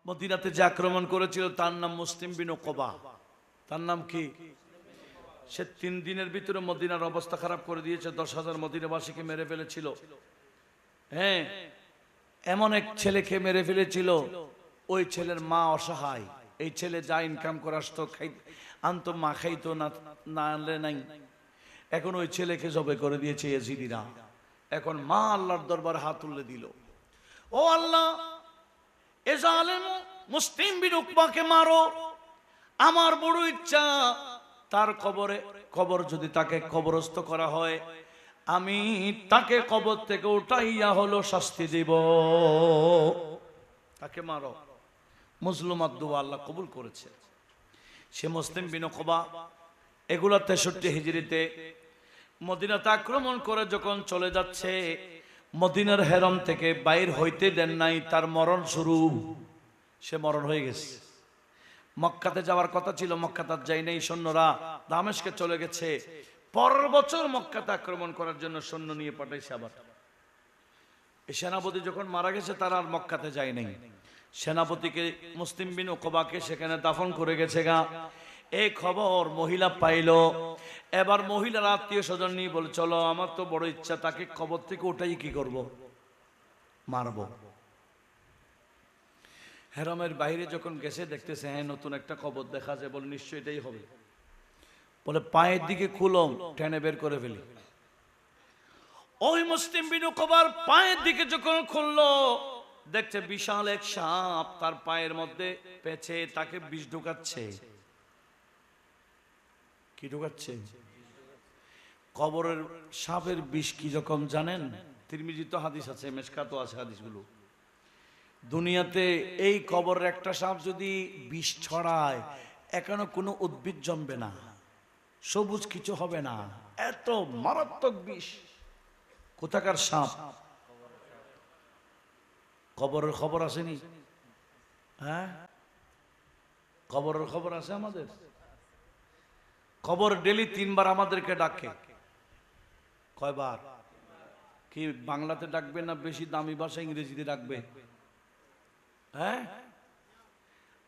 মদিনাতে যে আক্রমণ করেছিল তার নাম মুসলিম বিন উকবা। তার নাম কি? সে 3 দিনের ভিতরে মদিনার অবস্থা খারাপ করে দিয়েছে, 10,000 মদিনাবাসীকে মেরে ফেলেছিল। হ্যাঁ, এমন এক ছেলেকে মেরে ফেলেছিল, ওই ছেলের মা অসহায়। এই ছেলে যা ইনকাম করে আসতো আনতো, মা খাইতো না, না আনলে নাই। এখন ওই ছেলেকে জবে করে দিয়েছে ইয়াজিদিরা। এখন মা আল্লাহর দরবারে হাত তুলে দিল, ও আল্লাহ, এ জালেম মুসলিম বিন উকবাকে মারো। আমার বড় ইচ্ছা তার কবর যদি তাকে কবরস্থ করা হয়, আমি তাকে কবর থেকে উঠাইয়া হলো শাস্তি দিব। তাকে মারো। মুসলিমাত দোয়া আল্লাহ কবুল করেছে। সে মুসলিম বিন উকবা এগুলা 63 হিজরিতে মদিনাতে আক্রমণ করে যখন চলে যাচ্ছে, মদিনার হেরম থেকে বাইর হইতে দেন নাই, তার মরণ শুরু। সে মরণ হয়ে গেছে। মক্কাতে যাওয়ার কথা ছিল, মক্কা তার যাই নাই, সৈন্যরা দামেস্কে চলে গেছে। পরের বছর মক্কাতে আক্রমণ করার জন্য সৈন্য নিয়ে পাঠাইছে। আবার এই সেনাপতি যখন মারা গেছে, তারা আর মক্কাতে যায় নাই। সেনাপতিকে মুসলিম বিন উকবাকে সেখানে দাফন করে গেছে গা। এই খবর মহিলা পাইল। এবার মহিলার আত্মীয় স্বজন নিয়ে বলে, চলো, আমার তো বড় ইচ্ছা তাকে কবর থেকে উঠাই কি করব, মারব। হেরমের বাইরে যখন গেছে, দেখতেছে হ্যাঁ নতুন একটা কবর দেখা যায়, বলে নিশ্চয় এটাই হবে। বলে পায়ের দিকে খুলম, টেনে বের করে ফেলি। ওই মুসলিম বিন উকবার পায়ের দিকে যখন খুললো, দেখছে বিশাল এক সাপ তার পায়ের মধ্যে পেঁচে তাকে বিষ ঢুকাচ্ছে। কি ঢুকাচ্ছে? কবরের সাপের বিষ কি রকম জানেন? তিরমিজি তো হাদিস আছে, মেশকাতো আছে হাদিসগুলো। দুনিয়াতে এই কবরের একটা সাপ যদি বিষ ছড়ায়, এখনো কোনো উদ্ভিদ জন্মবে না, সবুজ কিছু হবে না, এত মারাত্মক বিষ। কোথাকার সাপ? কবরের খবর আসেনি? হ্যাঁ, কবরের খবর আছে আমাদের। কবর ডেলি 3 বার আমাদেরকে ডাকে। কয়বার? কি বাংলাতে ডাকবে না বেশি দামি ভাষা ইংরেজিতে ডাকবে? হ্যাঁ,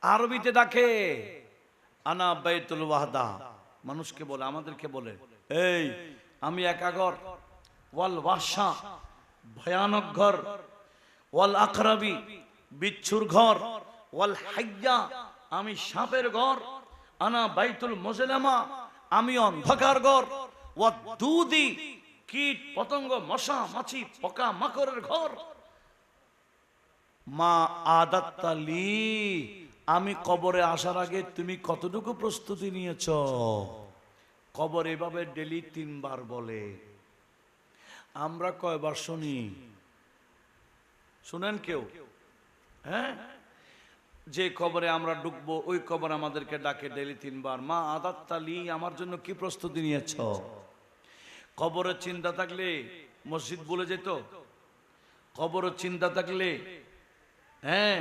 আরবিতে ডাকে। আনা বাইতুল ওয়াহদা, মানুষকে বলে, আমাদেরকে বলে, এই আমি একা ঘর। ওয়াল ওয়াহশা, ভয়ানক ঘর। ওয়াল আকরাবি, বিচ্ছুর ঘর। ওয়াল হাইয়া, আমি সাপের ঘর। আনা বাইতুল মুজলামা, আমি অন্ধকার ঘর। ওয়াদ দুদি, কীট পতঙ্গ মশা মাছি পোকা মাকড়ের ঘর। মা আদাত্তালি, আমি কবরে আসার আগে তুমি কতটুকু প্রস্তুতি নিয়েছ? কবর এভাবে ডেলি 3 বার বলে। আমরা কয়বার শুনি? শুনেন কেউ? হ্যাঁ, যে কবরে আমরা ঢুকবো ওই কবর আমাদেরকে ডাকে ডেলি 3 বার, মা আদাত্তালি, আমার জন্য কি প্রস্তুতি নিয়েছ? কবরের চিন্তা থাকলে মসজিদ বলে যেত? কবরের চিন্তা থাকলে হ্যাঁ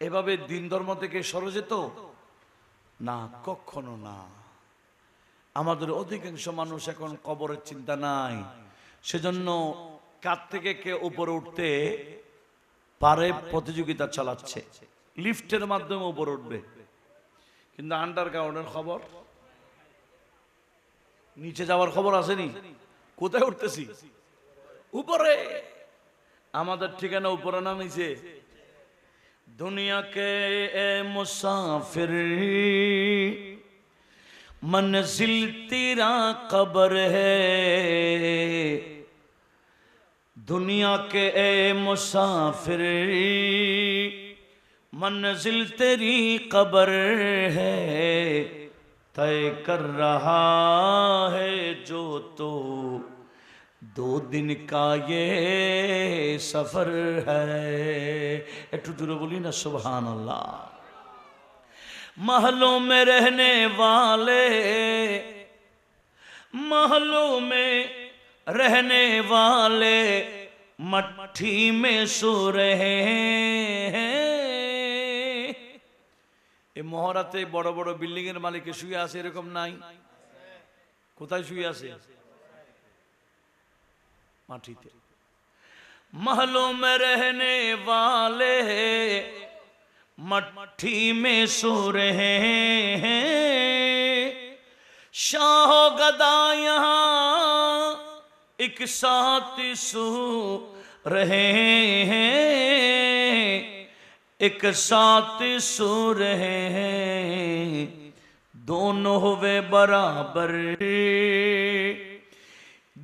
এভাবে দিন ধর্ম থেকে সরে যেত না? কখনো না। আমাদের অধিকাংশ মানুষ এখন কবরের চিন্তা নাই, সেজন্য কার থেকে কে উপরে উঠতে পারে প্রতিযোগিতা চালাচ্ছে। লিফটের মাধ্যমে উপরে উঠবে, কিন্তু আন্ডারগ্রাউন্ডের খবর, নিচে যাওয়ার খবর আসেনি। কোথায় উঠতেছি? উপরে। আমাদের ঠিকানা উপরে না নিচে? दुनिया के ए मुसाफिर मंजिल तेरा कब्र है, दुनिया के ए मुसाफिर मंजिल तेरी कब्र है, तय कर रहा है जो तो 2 दिन का ये सफर है। একটু জোরে বলি না সুবহান আল্লাহ। महलों में रहने वाले, महलों में रहने वाले मट्ठी में सो रहे हैं। এই মহরাতে বড় বড় বিল্ডিং এর মালিক শুয়ে আছে, এরকম নাই? কোথায় শুয়ে আছে? মাটিতে। महलों में रहने वाले मट्ठी में सो रहे हैं शाह गदा यहाँ एक साथ सो रहे हैं एक साथ सो रहे हैं दोनों हुए बराबर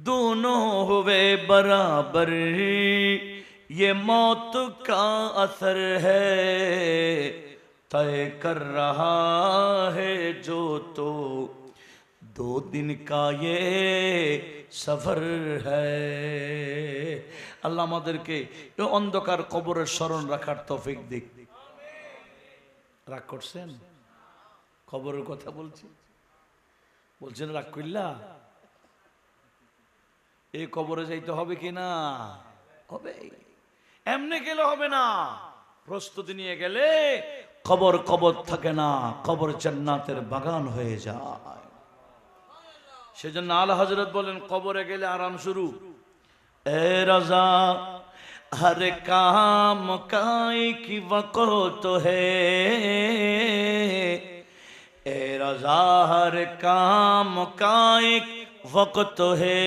दोनों हुए बराबर ये मौत का असर है तय कर रहा है जो तो 2 दिन का ये सफर है আল্লাহ আমাদেরকে এই অন্ধকার কবরের স্মরণ রাখার তৌফিক দিক রাগ করছেন কবরের কথা বলছেন রাগ কইলা এই কবরে যাইতে হবে কি না হবে এমনি গেলে হবে না প্রস্তুতি নিয়ে গেলে কবর কবর থাকে না কবর জান্নাতের বাগান হয়ে যায় সেজন্য আলা হযরত বলেন কবরে গেলে আরাম শুরু এ রাজা हर काम का एक वक़्त है ए रज़ा हर काम का एक वक़्त है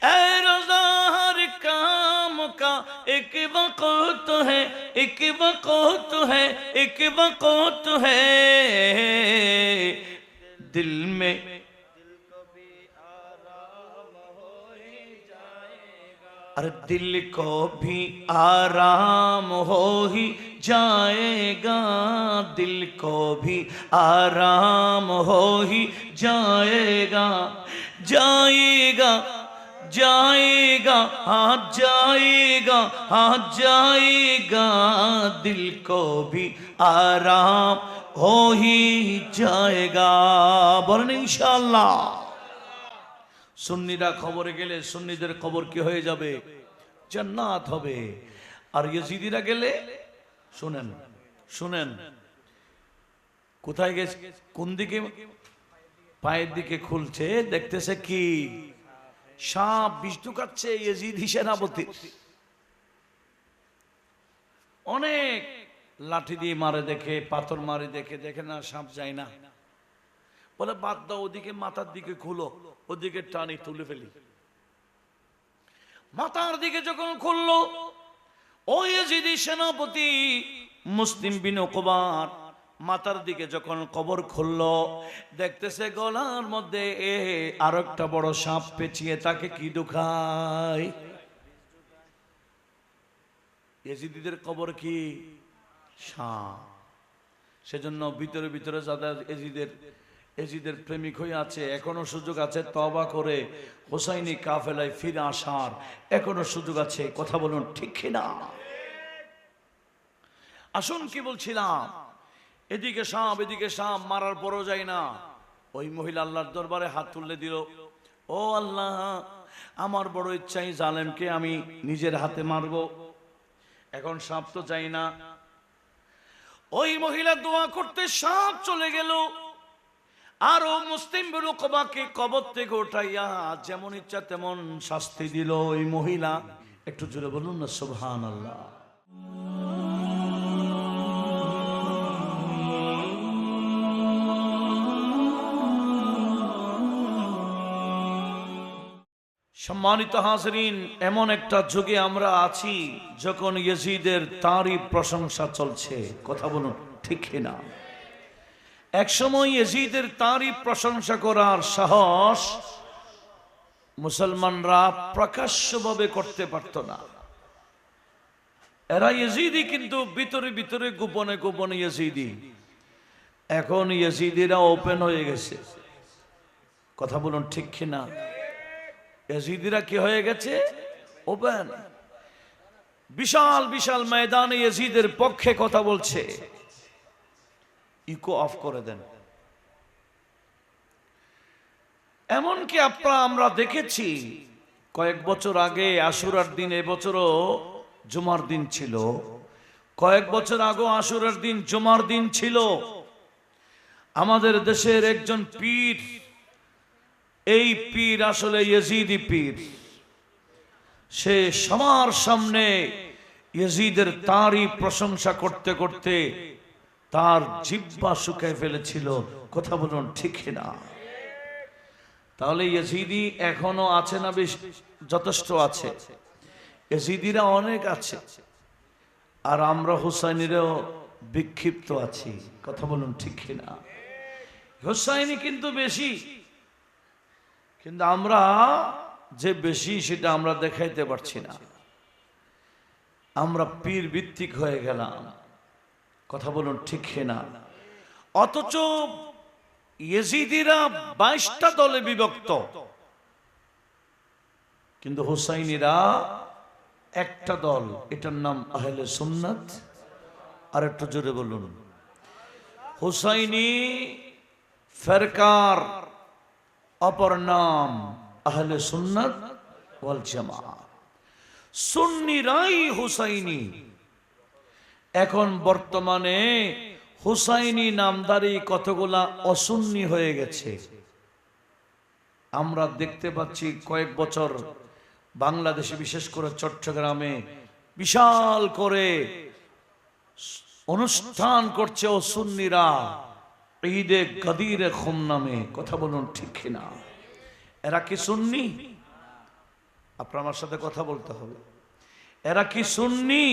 ए रज़ा हर काम का एक वक़्त है एक वक़्त है एक वक़्त है दिल में अरे दिल को भी आराम हो ही जाएगा दिल को भी आराम हो ही जाएगा जाएगा जाएगा हाँ जाएगा हाँ जाएगा दिल को भी आराम हो ही जाएगा बोलें इंशाअल्लाह সুন্নিরা কবরে গেলে সুন্নিদের কবর কি হয়ে যাবে জান্নাত হবে আর ইয়েজিদিরা গেলে শুনেন শুনেন কোথায় গেছে কোন দিকে পায়ের দিকে খুলছে দেখতেছে কি সাপ বিষ ঢুকাচ্ছে ইয়েজিদি সেনাপতি অনেক লাঠি দিয়ে মারে দেখে পাথর মারে দেখে দেখে না সাপ যায় না বলে বাদ দাও ওদিকে মাথার দিকে খুলো ওদিকে টানি তুলে ফেলি মাথার দিকে যখন খুললো ওই ইয়েজিদি সেনাপতি মুসলিম বিন উকবার মাথার দিকে যখন কবর খুললো দেখতেছে গলার মধ্যে আরেকটা বড় সাপ পেঁচিয়ে তাকে কি ঢুকায় ইয়েজিদিদের কবর কি সাপ সেজন্য ভিতরে ভিতরে যাদের এজিদের প্রেমিক হয়ে আছে এখনো সুযোগ আছে তওবা করে হুসাইনি কাফেলায় ফিরে আসার এখনো সুযোগ আছে কথা বলুন ঠিক কিনা আসুন কি বলছিলাম এদিকে সাপ মারার পরও যায় না ওই মহিলা আল্লাহর দরবারে হাত তুলে দিল ও আল্লাহ আমার বড় ইচ্ছাই জালেমকে আমি নিজের হাতে মারব এখন সাপ তো চাই না ওই মহিলা দোয়া করতে সাপ চলে গেল আর ও মুসলিম বিন উকবাকে কবর থেকে উঠাইয়া যেমন ইচ্ছা তেমন শাস্তি দিল ওই মহিলা একটু জোরে বলুন না সুবহানাল্লাহ সম্মানিত হাজরিন এমন একটা যুগে আমরা আছি যখন ইয়েজিদের তারিফ প্রশংসা চলছে কথা বলুন ঠিক কিনা একসময় ইয়েজিদের তারিফ প্রশংসা করার সাহস মুসলমানরা প্রকাশ্যভাবে করতে পারত না এরা ইয়েজিদি কিন্তু ভিতরে ভিতরে গোপনে গোপনে ইয়েজিদি এখন ইয়েজিদিরা ওপেন হয়ে গেছে কথা বলুন ঠিক কিনা ইয়েজিদিরা কি হয়ে গেছে ওপেন বিশাল বিশাল ময়দানে ইয়েজিদের পক্ষে কথা বলছে ইকো অফ করে দেন এমনকি আমরা দেখেছি কয়েক বছর আগে আশুরার দিন এবছরও জুমার দিন ছিল কয়েক বছর আগে আশুরার দিন জুমার দিন ছিল আমাদের দেশের একজন পীর এই পীর আসলে ইয়েজিদি পীর সে সবার সামনে ইয়াজিদের তারই প্রশংসা করতে করতে তার জিহ্বা শুকায় ফেলেছিল। কথা বলুন ঠিক না? তাহলে ইয়াজিদি এখনো আছে না? বেশ যথেষ্ট আছে। ইয়াজিদিরা অনেক আছে, আর আমরা হুসাইনিরাও বিক্ষিপ্ত আছি। কথা বলুন ঠিক না? হুসাইনি কিন্তু বেশি, কিন্তু আমরা যে বেশি সেটা আমরা দেখাইতে পারছি না। আমরা পীর ভিত্তিক হয়ে গেলাম। কথা বলুন ঠিক না? অথচ ইয়েজিদিরা 22টা দলে বিভক্ত, কিন্তু হুসাইনিরা একটা দল। এটার নাম আহলে সুন্নাত। আর একটু জোরে বলুন। হুসাইনি ফেরকার অপর নাম আহলে সুন্নাত ওয়াল জামাত। সুন্নিরাই হুসাইনি। এখন বর্তমানে হুসাইনি নামদারি কতগুলা অসুন্নি হয়ে গেছে। আমরা দেখতে পাচ্ছি কয়েক বছর বাংলাদেশে, বিশেষ করে চট্টগ্রামে বিশাল করে অনুষ্ঠান করছে ও সুন্নিরা ঈদে গদিরে খুম নামে। কথা বলুন ঠিক না? এরা কি সুন্নি? আপনার আমার সাথে কথা বলতে হবে। এরা কি সুন্নি?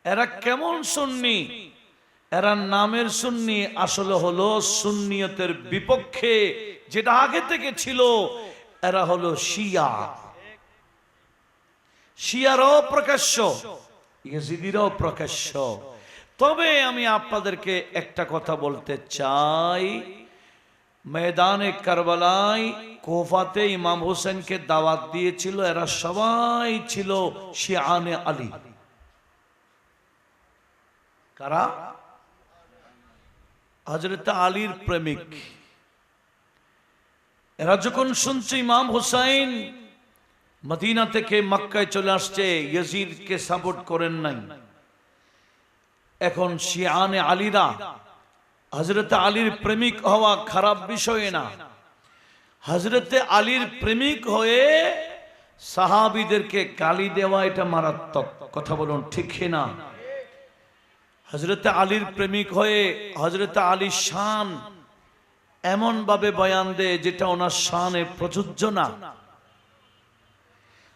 এরা কেমন সুন্নি? এরা নামের সুন্নি, আসলে হলো সুন্নিয়তের বিপক্ষে, যেটা আগে থেকে ছিল। এরা হলো শিয়া। শিয়ারাও প্রকাশ্য, ইয়েজিদিরাও প্রকাশ্য। তবে আমি আপনাদেরকে একটা কথা বলতে চাই, ময়দানে কারবালায় কোফাতে ইমাম হোসেনকে দাওয়াত দিয়েছিল, এরা সবাই ছিল শিয়ানে আলী। কারা? হযরত আলীর প্রেমিক। এরা যখন শুনছে ইমাম হুসাইন মদিনা থেকে মক্কায় চলে আসছে, ইয়াজিদকে সাপোর্ট করেন নাই, এখন শিয়ানে আলীরা, হযরত আলীর প্রেমিক হওয়া খারাপ বিষয় না। হযরত আলীর প্রেমিক হয়ে সাহাবীদেরকে গালি দেওয়া এটা মারাত্মক। কথা বলুন ঠিক না? হযরত আলীর প্রেমিক হয়ে হযরত আলীর শান এমন ভাবে বয়ান দেয় যেটা ওনার শানে প্রযোজ্য না।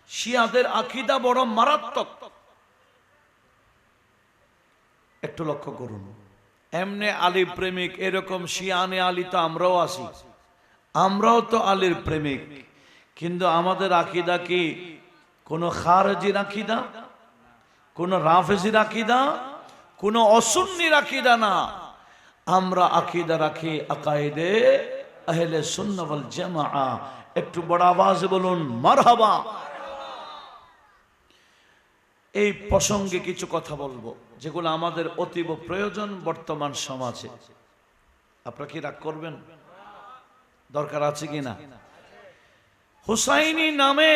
শিয়াদের আকীদা বড় মারাত্মক। একটু লক্ষ্য করুন। এমনে আলী প্রেমিক, এরকম শিয়ানে আলী তো আমরাও আছি, আমরাও তো আলীর প্রেমিক, কিন্তু আমাদের আকীদা কি কোন খারজির আকীদা, কোন রাফেজির আকীদা, কোন অসুন্নির আকীদা না। আমরা আকীদা রাখি আকায়েদে আহলে সুন্নাহ ওয়াল জামাআ। একটু বড় আওয়াজে বলুন মারহাবা। এই প্রসঙ্গে কিছু কথা বলবো যেগুলো আমাদের অতীব প্রয়োজন বর্তমান সমাজে। আপনারা কি রাগ করবেন? দরকার আছে কিনা? হুসাইনি নামে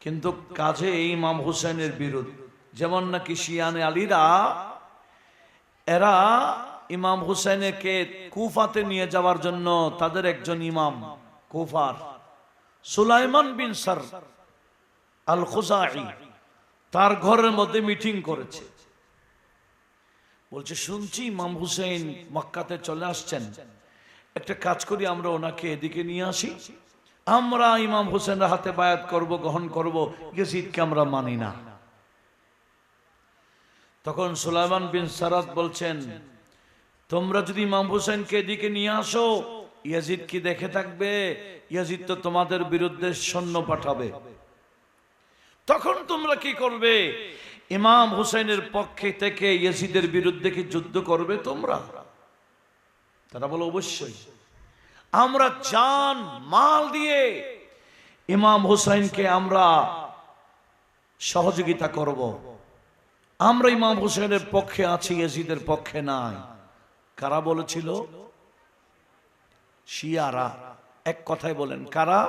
কিন্তু কাজে ইমাম হুসাইনের বিরোধ। যেমন নাকি শিয়ানে আলীরা, এরা ইমাম হুসাইনকে কুফাতে নিয়ে যাওয়ার জন্য তাদের একজন ইমাম কুফার সুলাইমান বিন সার আল খুজাই তার ঘরের মধ্যে মিটিং করেছে। বলছে শুনছি ইমাম হুসাইন মক্কাতে চলে আসছেন, একটা কাজ করি আমরা ওনাকে এদিকে নিয়ে আসি, আমরা ইমাম হুসাইনের হাতে বায়াত করব, গ্রহণ করব, ইয়াজিদকে আমরা মানি না। তখন সুলাইমান বিন সারাদ বলছেন, তোমরা যদি ইমাম হুসাইনকে এদিকে নিয়ে আসো, ইয়াজিদ কি দেখে থাকবে? ইয়াজিদ তো তোমাদের বিরুদ্ধে সৈন্য পাঠাবে। তখন তোমরা কি করবে? ইমাম হুসাইনের পক্ষে থেকে ইয়াজিদের বিরুদ্ধে কি যুদ্ধ করবে তোমরা? তারা বলে অবশ্যই, আমরা জান মাল দিয়ে ইমাম হুসাইনকে আমরা সহযোগিতা করব। আমরা ইমাম হুসাইনের পক্ষে আছি, ইয়াজিদের পক্ষে নাই। কারা বলেছিল? শিয়ারা। এক কথায় বলেন কারা?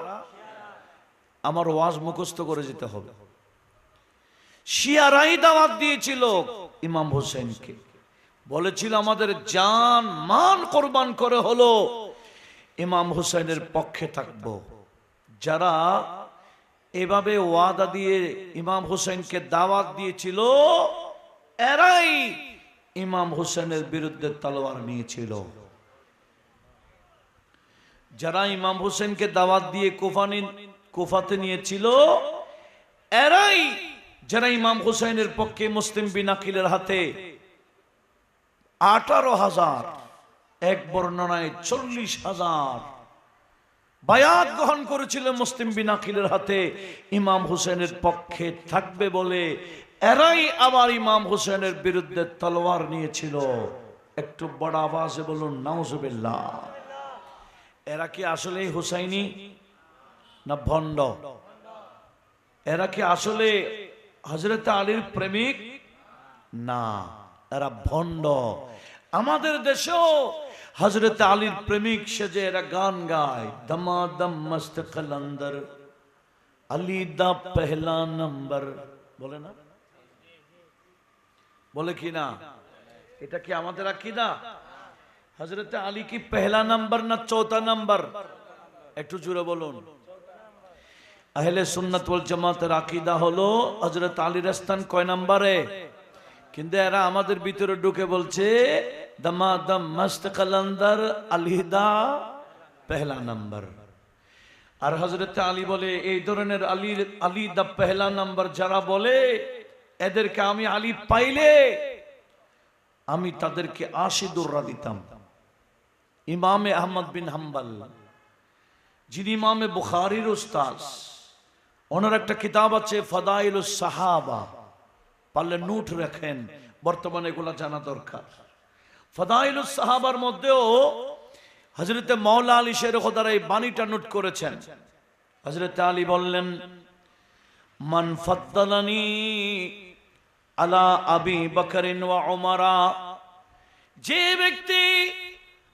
আমার ওয়াজ মুখস্থ করে যেতে হবে। শিয়ারাই দাওয়াত দিয়েছিল ইমাম হুসাইনকে, বলেছিল আমাদের জান মান কোরবান করে হলো ইমাম হুসাইনের পক্ষে থাকবো। যারা এভাবে ওয়াদা দিয়ে ইমাম হুসাইনকে দাওয়াত দিয়েছিল, এরাই ইমাম হুসাইনের বিরুদ্ধে তলোয়ার নিয়েছিল। যারা ইমাম হুসেনকে দাওয়াত দিয়ে কুফাতে নিয়েছিল, এরাই যারা ইমাম হুসাইনের পক্ষে মুসলিম বিন আকিলের হাতে 18,000, এক বর্ণনায় 40,000 বায়াত গ্রহণ করেছিল মুসলিম বিন আকিলের হাতে ইমাম হুসেনের পক্ষে থাকবে বলে। এরাই আবার ইমাম হুসেনের বিরুদ্ধে তলোয়ার নিয়েছিল। একটু বড় আওয়াজে বলুন নাউজুবিল্লাহ। এরা কি আসলে হুসাইনি না ভণ্ড? এরা কি আসলে হযরত আলীর প্রেমিক? না, এরা ভণ্ড। আমাদের দেশেও হযরত আলীর প্রেমিক সেজে এরা গান গায়, দমাদম মস্ত কলন্দর আলী দা পহলা নম্বর, বলে না? বলে কি না? এটা কি আমাদের আকীদা? হযরত আলী কি পহলা নাম্বার না চৌথা নাম্বার? একটু জোরে বলুন। আহলে সুন্নাত ওয়াল জামাতের আকীদা হলো হযরত আলীর স্থান কয় নম্বরে? কিন্তু এরা আমাদের ভিতরে ঢুকে বলছে দমাদম মস্ত কলন্দর আলীদা পহলা নাম্বার। আর হযরত আলী বলে, এই ধরনের আলী দা পহলা নাম্বার যারা বলে, এদেরকে আমি আলী পাইলে আমি তাদেরকে 80 দুররা দিতাম। ইমামে আহমদ বিন হাম্বল, যিনি ইমামে বুখারীর উস্তাদ, ওনার একটা কিতাব আছে ফাদাইলুস সাহাবা, পারলে নোট রাখেন, বর্তমানে এগুলা জানা দরকার। ফাদাইলুস সাহাবার মধ্যেও হযরত মাওলা আলী শের খোদার এই বাণীটা নোট করেছেন। হযরত আলী বললেন, মান ফাদ্দালানি আলা আবি বকরিন ওয়া উমারা, যে ব্যক্তি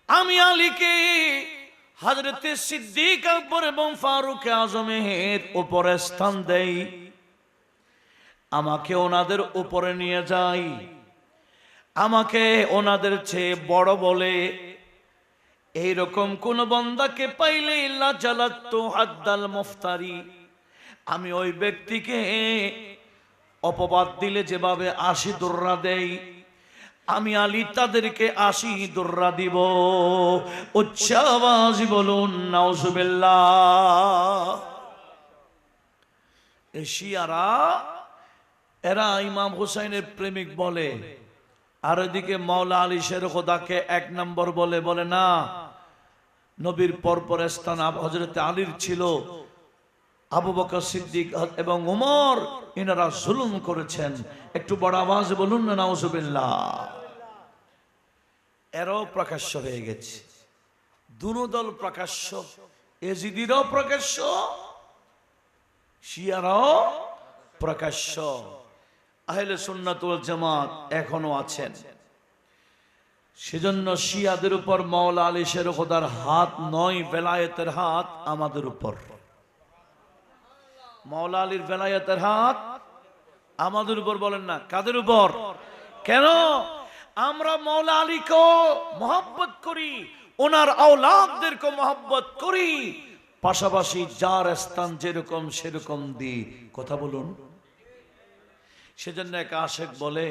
আমি আলীকে হযরত সিদ্দিক আকবর এবং ফারুক আজমের উপরে স্থান দেই, আমাকে ওনাদের উপরে নিয়ে যাই, আমাকে ওনাদের চেয়ে বড় বলে, এইরকম কোন বান্দাকে পাইলে লা জালাতু হাদ্দাল মুফতারি, আমি ওই ব্যক্তিকে অপবাদ দিলে যেভাবে 80 দুররা দেই, আমি আলী তাদেরকে 80 দুররা দিব। উচ্চ আওয়াজে বলুন নাউজুবিল্লাহ। শিয়ারা এরা ইমাম হুসাইনের প্রেমিক বলে, আর এদিকে মাওলা আলী শের খোদাকে 1 নম্বর বলে। বলে না, নবীর পরপর স্থান হযরত আলীর ছিল। আবু বকর সিদ্দিক এবং ওমর এনারা জুলুম করেছেন। একটু বড় আওয়াজে বলুন না নাউজুবিল্লাহ। এরাও প্রকাশ্য হয়ে গেছে, দুনো দল প্রকাশ্য, এজিদিরও প্রকাশ্য, শিয়ারাও প্রকাশ্য। আহলে সুন্নাত ওয়াল জামাত এখনো আছেন। সেজন্য শিয়াদের উপর মাওলা আলী শের খোদার হাত নয়, বেলায়েতের হাত আমাদের উপর। মাওলা আলীর বেলায়েতের হাত আমাদের উপর। বলেন না কাদের উপর? কেন? আমরা মাওলা আলীকে মহব্বত করি, ওনার আওলাদদেরকে মহব্বত করি, পাশাপাশি যার স্থান যেরকম সেরকম দি। কথা বলুন। সেজন্য এক আশেক বলে,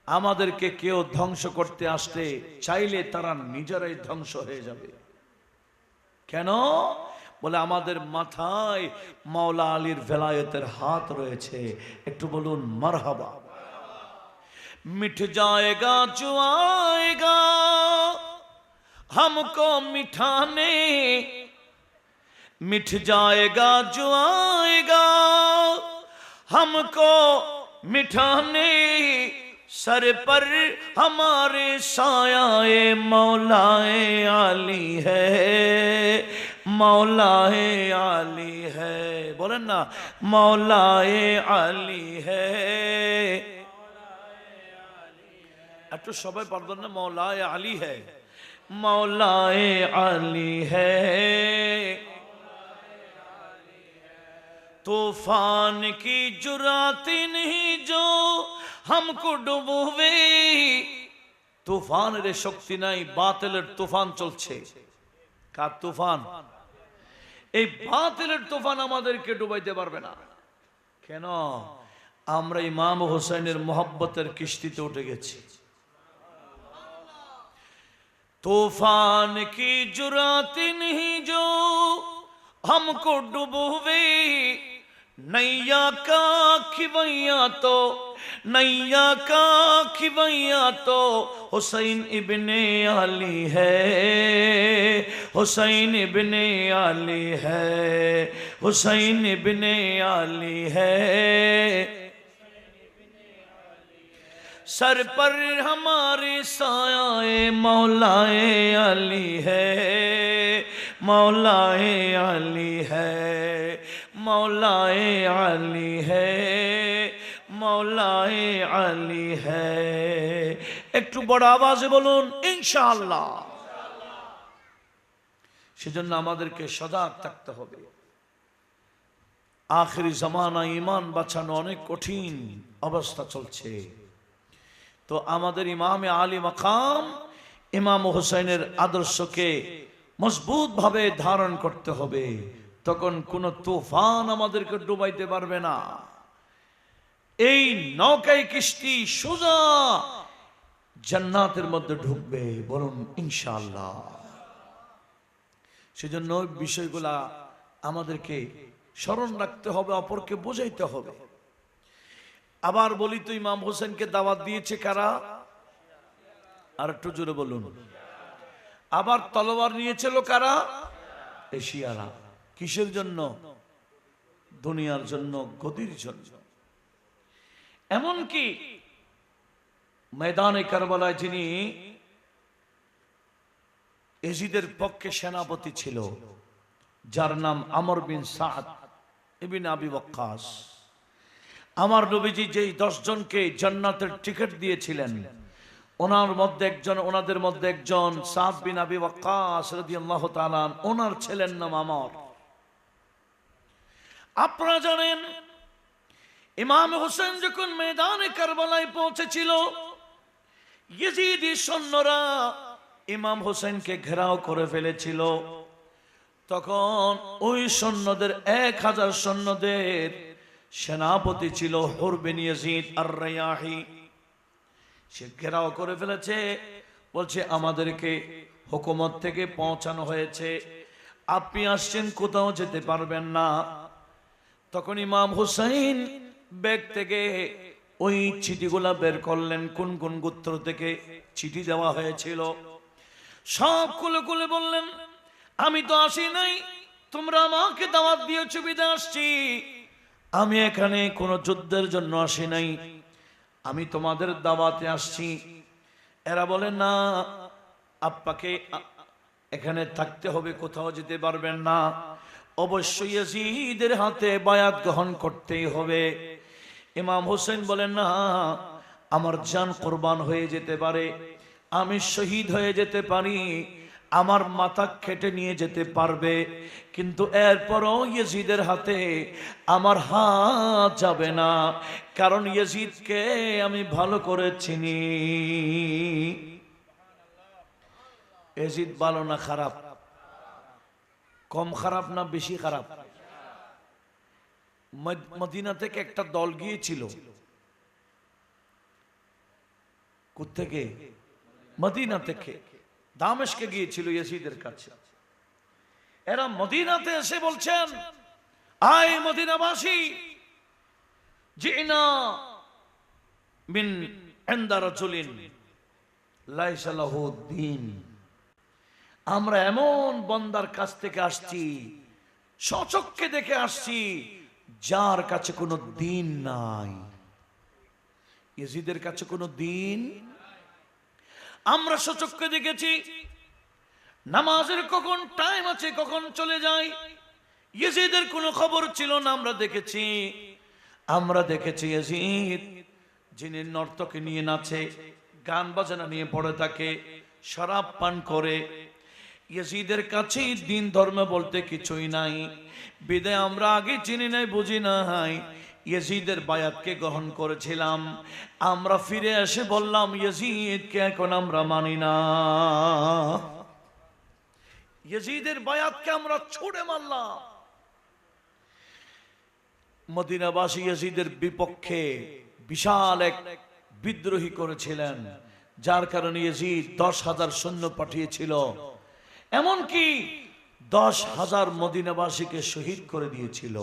আমাদেরকে কেউ ধ্বংস করতে আসতে চাইলে তারা নিজেরাই ধ্বংস হয়ে যাবে। কেন? বলে আমাদের মাথায় মাওলা আলীর ভেলায়েতের হাত রয়েছে। একটু বলুন মারহাবা। মিট जाएगा जो आएगा हमको मिठाने, मिट जाएगा जो आएगा हमको मिठाने, सर पर हमारे सायाए मौलाए आली है, मौलाए आली है। बोलें ना मौलाए आली है। একটু সবাই পারবেন না? মৌলায়ে আলী है, मौलाए आली है। तूफान की जुरात नहीं जो हमको डुबोवे, তুফানের শক্তি নাই, বাতিলের তুফান চলছে। কার তুফান? এই বাতিলের তুফান আমাদেরকে ডুবাইতে পারবে না। কেন? আমরা ইমাম হোসেনের মোহাব্বতের কিস্তিতে উঠে গেছি। तूफान की जुरात नहीं जो हमको डुबोवे, नैया का खिवैया तो नैया का खिवैया तो हुसैन इब्ने अली है, हुसैन इब्ने अली है, हुसैन इब्ने अली है। सर पर हमारे साए मौलाए अली है, मौलाए अली है, मौलाए अली है, मौलाए अली है। একটু বড় আওয়াজে বলুন ইনশাআল্লাহ। সেজন্য আমাদেরকে সজাগ থাকতে হবে। আখিরি জামানা ঈমান বাঁচানো অনেক কঠিন অবস্থা চলছে। তো আমাদের ইমামে আলী মাকাম ইমাম হোসেনের আদর্শকে মজবুত ভাবে ধারণ করতে হবে। তখন কোন তুফান আমাদেরকে ডুবাইতে পারবে না। এই নৌকায় কিস্তি সোজা জান্নাতের মধ্যে ঢুকবে, বলুন ইনশাআল্লাহ। সেজন্য বিষয়গুলা আমাদেরকে স্মরণ রাখতে হবে, অপরকে বোঝাইতে হবে। আবার বলি তো, ইমাম হোসেনকে দাওয়াত দিয়েছে কারা? আর একটু জোরে বলুন। আবার তলোয়ার নিয়েছিল কারা? এশিয়ারা। কিসের জন্য? দুনিয়ার জন্য, গদির জন্য। এমনকি ময়দানে কারবালায় যিনি এজিদের পক্ষে সেনাপতি ছিল, যার নাম আমর বিন সাদ ইবনে আবি ওয়াক্কাস, আমার নবীজি যেই 10 জনকে জান্নাতের টিকিট দিয়েছিলেন, ওনাদের মধ্যে একজন সাদ বিন আবি ওয়াক্কাস রাদিয়াল্লাহু তাআলা, ওনার ছেলের নাম আমর। আপনারা জানেন, ইমাম হোসেন যখন ময়দানে কারবালায় পৌঁছেছিল, ইয়েজিদি সৈন্যরা ইমাম হোসেনকে ঘেরাও করে ফেলেছিল। তখন ওই সৈন্যদের 1000 সৈন্যদের সেনাপতি ছিল হুর বিন ইয়াজিদ আর-রায়াহি। সে ঘেরাও করে ফেলেছে, বলছে আমাদেরকে হুকুমত থেকে পৌঁছানো হয়েছে, আপনি আসছেন, কোথাও যেতে পারবেন না। তখন ইমাম হুসাইন ব্যাগ থেকে ওই চিঠিগুলা বের করলেন, কোন কোন গোত্র থেকে চিঠি দেওয়া হয়েছিল সব খুলে খুলে বললেন, আমি তো আসি নাই, তোমরা আমাকে দাওয়াত দিয়েছো বিধায় আসছি। আমি এখানে কোনো যুদ্ধের জন্য আসি নাই, আমি তোমাদের দাওয়াতে আসছি। এরা বলে না, আপনাকে এখানে থাকতে হবে, কোথাও যেতে পারবেন না, অবশ্যই ইয়াজিদের হাতে বায়াত গ্রহণ করতেই হবে। ইমাম হোসেন বলেন, না, আমার জান কুরবান হয়ে যেতে পারে, আমি শহীদ হয়ে যেতে পারি, আমার মাথা কেটে নিয়ে যেতে পারবে, কিন্তু এরপরও ইয়াজিদের হাতে আমার হাত যাবে না, কারণ ইয়াজিদকে আমি ভালো করে চিনি। ইয়াজিদ ভালো না খারাপ? কম খারাপ না বেশি খারাপ? মদিনা থেকে একটা দল গিয়েছিল। কোত্থেকে? মদিনা থেকে দামেস্কে গিয়েছিল ইয়াজিদের কাছে। এরা মদিনাতে এসে বলছেন, আয় মদিনাবাসী, জিনা মিন ইনদা রাজুলিন লাইসা লাহু দ্বীন, আমরা এমন বান্দার কাছ থেকে আসছি, স্বচক্ষে দেখে আসছি, যার কাছে কোনো দিন নাই। ইয়াজিদের কাছে কোনো দিন, আমরা স্বচক্ষে দেখেছি নামাজের কখন টাইম আছে, কখন চলে যায়, ইয়াজিদের কোনো খবর ছিল না। আমরা দেখেছি ইয়াজিদ যিনি নর্তকে নিয়ে নাচে, গান বাজনা নিয়ে পড়ে থাকে, শরাব পান করে। ইয়াজিদের কাছে দিন ধর্ম বলতে কিছুই নাই, বিদায় আমরা আগে চিনি নাই, বুঝি নাই, ইয়াজিদের বায়াতকে গ্রহণ করেছিলাম। আমরা ফিরে এসে বললাম, ইয়াজিদকে এখন আমরা মানি না। ইয়াজিদের বায়াতকে আমরা ছুড়ে মারলাম। মদিনাবাসী ইয়াজিদের বিপক্ষে বিশাল এক বিদ্রোহী করেছিলেন, যার কারণে ইয়াজিদ 10,000 সৈন্য পাঠিয়েছিল, এমনকি 10,000 মদিনাবাসীকে শহীদ করে দিয়েছিল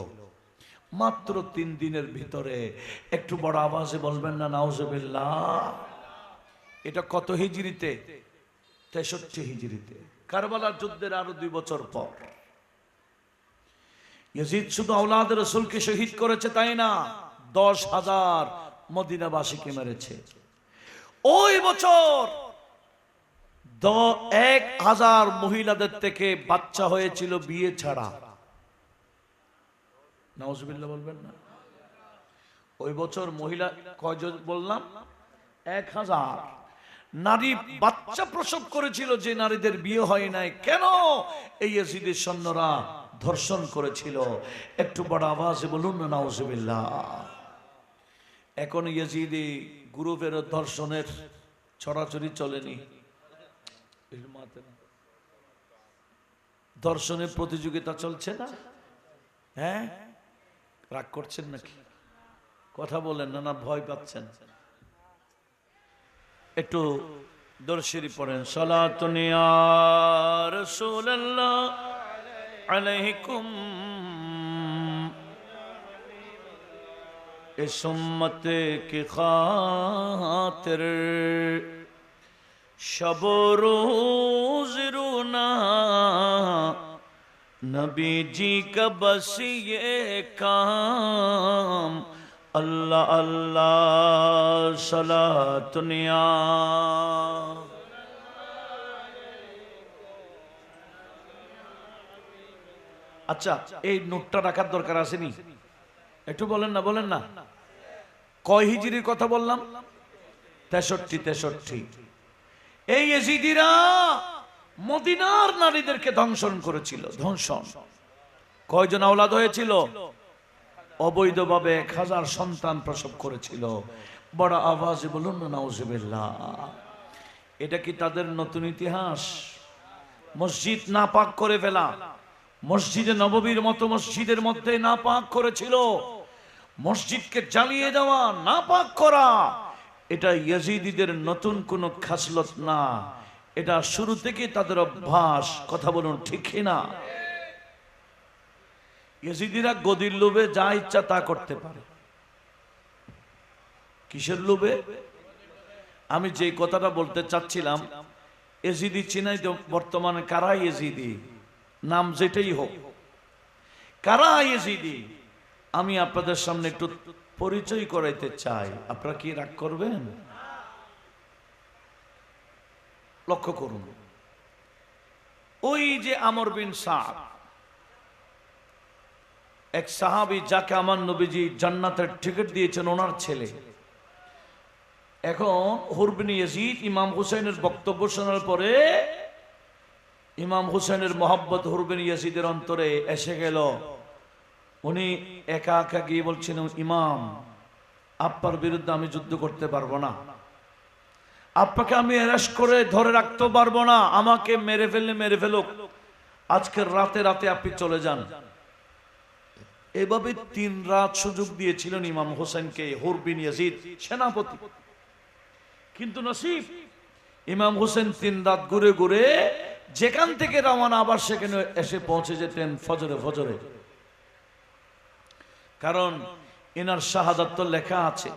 মাত্র 3 দিনের ভিতরে। একটু বড় আওয়াজে বলবেন না নাউজুবিল্লাহ। এটা কত হিজরিতে? 63 হিজরিতে, কারবালার যুদ্ধের আরো 2 বছর পর। ইয়াজিদ শুধু আওলাদ রাসূলকে শহীদ করেছে তাই না, 10,000 মদিনাবাসীকে মেরেছে। ওই বছর 1,000 মহিলাদের থেকে বাচ্চা হয়েছিল বিয়ে ছাড়া। নাউজুবিল্লাহ বলবেন না। ওই বছর মহিলা কয়জন বললাম? 1,000 নারী বাচ্চা প্রসব করেছিল, যে নারীদের বিয়ে হয় নাই। কেন? এই ইয়াজিদের সৈন্যরা ধর্ষণ করেছিল। একটু বড় আওয়াজে বলুন না নাউজুবিল্লাহ। এখন ইয়াজিদি গ্রুপের ধর্ষণের ছড়াছড়ি চলেনি, ধর্ষণের প্রতিযোগিতা চলছে না? হ্যাঁ, রাগ করছেন নাকি? কথা বলেন না, না ভয় পাচ্ছেন? একটু দরশরী পড়েন। সালাতুন ইয়া রাসূলুল্লাহ আলাইকুম इस उम्मत की खातिर शब रोज रोना नबी जी का बस ये काम अल्लाह अल्लाह सलातुनिया। আচ্ছা, এই নোটটা রাখার দরকার আসেনি? একটু বলেন না, বলেন না। কয় হিজরির কথা বললাম? 63। এই ইয়াজিদিরা মদিনার নারীদেরকে ধ্বংসন করেছিল। ধ্বংসন। কয়জন আওলাদ হয়েছিল? অবৈধভাবে 1,000 সন্তান প্রসব করেছিল। বড় আওয়াজে বলুন না নাউজুবিল্লাহ। এটা কি তাদের নতুন ইতিহাস? মসজিদ নাপাক করে ফেলা, মসজিদে নববীর মতো মসজিদের মধ্যে নাপাক করেছিল, মসজিদকে জ্বালিয়ে দেওয়া, নাপাক করা, এটা ইয়াজিদিদের নতুন কোনো খাসলত না, এটা শুরু থেকে তাদের অভ্যাস। কথা বলুন ঠিক না? ইয়াজিদিরা গদির লোভে যা ইচ্ছা তা করতে পারে। কিসের লোভে? আমি যে কথাটা বলতে চাচ্ছিলাম, ইয়াজিদি চিনাই তো বর্তমানে কারা ইয়াজিদি, নাম যেটাই হোক, কারা ইয়াজিদি আমি আপনাদের সামনে একটু পরিচয় করাইতে চাই। আপনারা কি রাগ করবেন? লক্ষ্য করুন, ওই যে আমর বিন সাদ, এক সাহাবী যাকে আমার নবীজি জান্নাতের টিকিট দিয়েছেন, ওনার ছেলে। এখন হুর বিন ইয়াজিদ ইমাম হুসাইনের বক্তব্য শোনার পরে ইমাম হুসাইনের মহব্বত হুর বিন ইয়াজিদের অন্তরে এসে গেল। উনি একা একা গিয়ে বলছেন, ইমাম, আপনার বিরুদ্ধে আমি যুদ্ধ করতে পারবো না, আপনাকে আমি অ্যারেস্ট করে ধরে রাখতে পারবো না, আমাকে মেরে ফেললে মেরে ফেলুক, আজকের রাতে রাতে আপনি চলে যান। এভাবে 3 রাত সুযোগ দিয়েছিলেন ইমাম হোসেনকে হুর বিন ইয়াজিদ, সেনাপতি। কিন্তু নসিব, ইমাম হোসেন 3 রাত ঘুরে ঘুরে যেখান থেকে রওনা আবার সেখানে এসে পৌঁছে যেতেন ফজরে ফজরে। কারণ ইনার শাহাদাত তো লেখা আছে,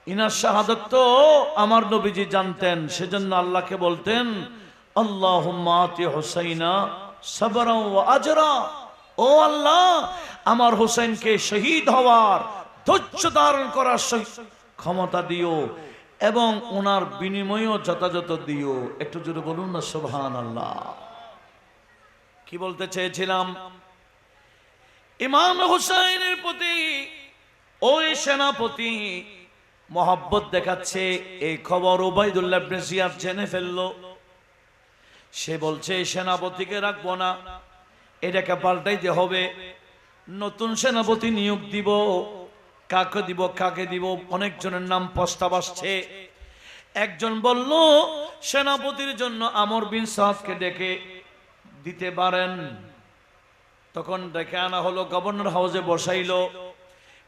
ইনার শাহাদাত তো আমার নবীজি জানতেন। সেজন্য আল্লাহকে বলতেন, আল্লাহুম্মা আতি হুসাইনা সাবরান ওয়া আজরা, ও আল্লাহ, আমার হোসেনকে শহীদ হওয়ার, ধৈর্য ধারণ করার ক্ষমতা দিও এবং ওনার বিনিময়ও যথাযথ দিও। একটু জোরে বলুন না সুবহানাল্লাহ। কি বলতে চেয়েছিলাম? ইমাম হুসাইনের প্রতি ওই সেনাপতি মহব্বত দেখাচ্ছে, এই খবর উবাইদুল্লাহ ইবনে জিয়াদ জেনে ফেললো। সে বলছে, সেনাপতিকে রাখবো না, এটাকে পাল্টাইতে হবে, নতুন সেনাপতি নিয়োগ দিব। কাকে দিব, কাকে দিব? অনেকজনের নাম প্রস্তাব আসছে। একজন বলল সেনাপতির জন্য আমর বিন সাদকে ডেকে দিতে পারেন। তখন ডেকে আনা হলো, গভর্নর হাউসে বসাইলো।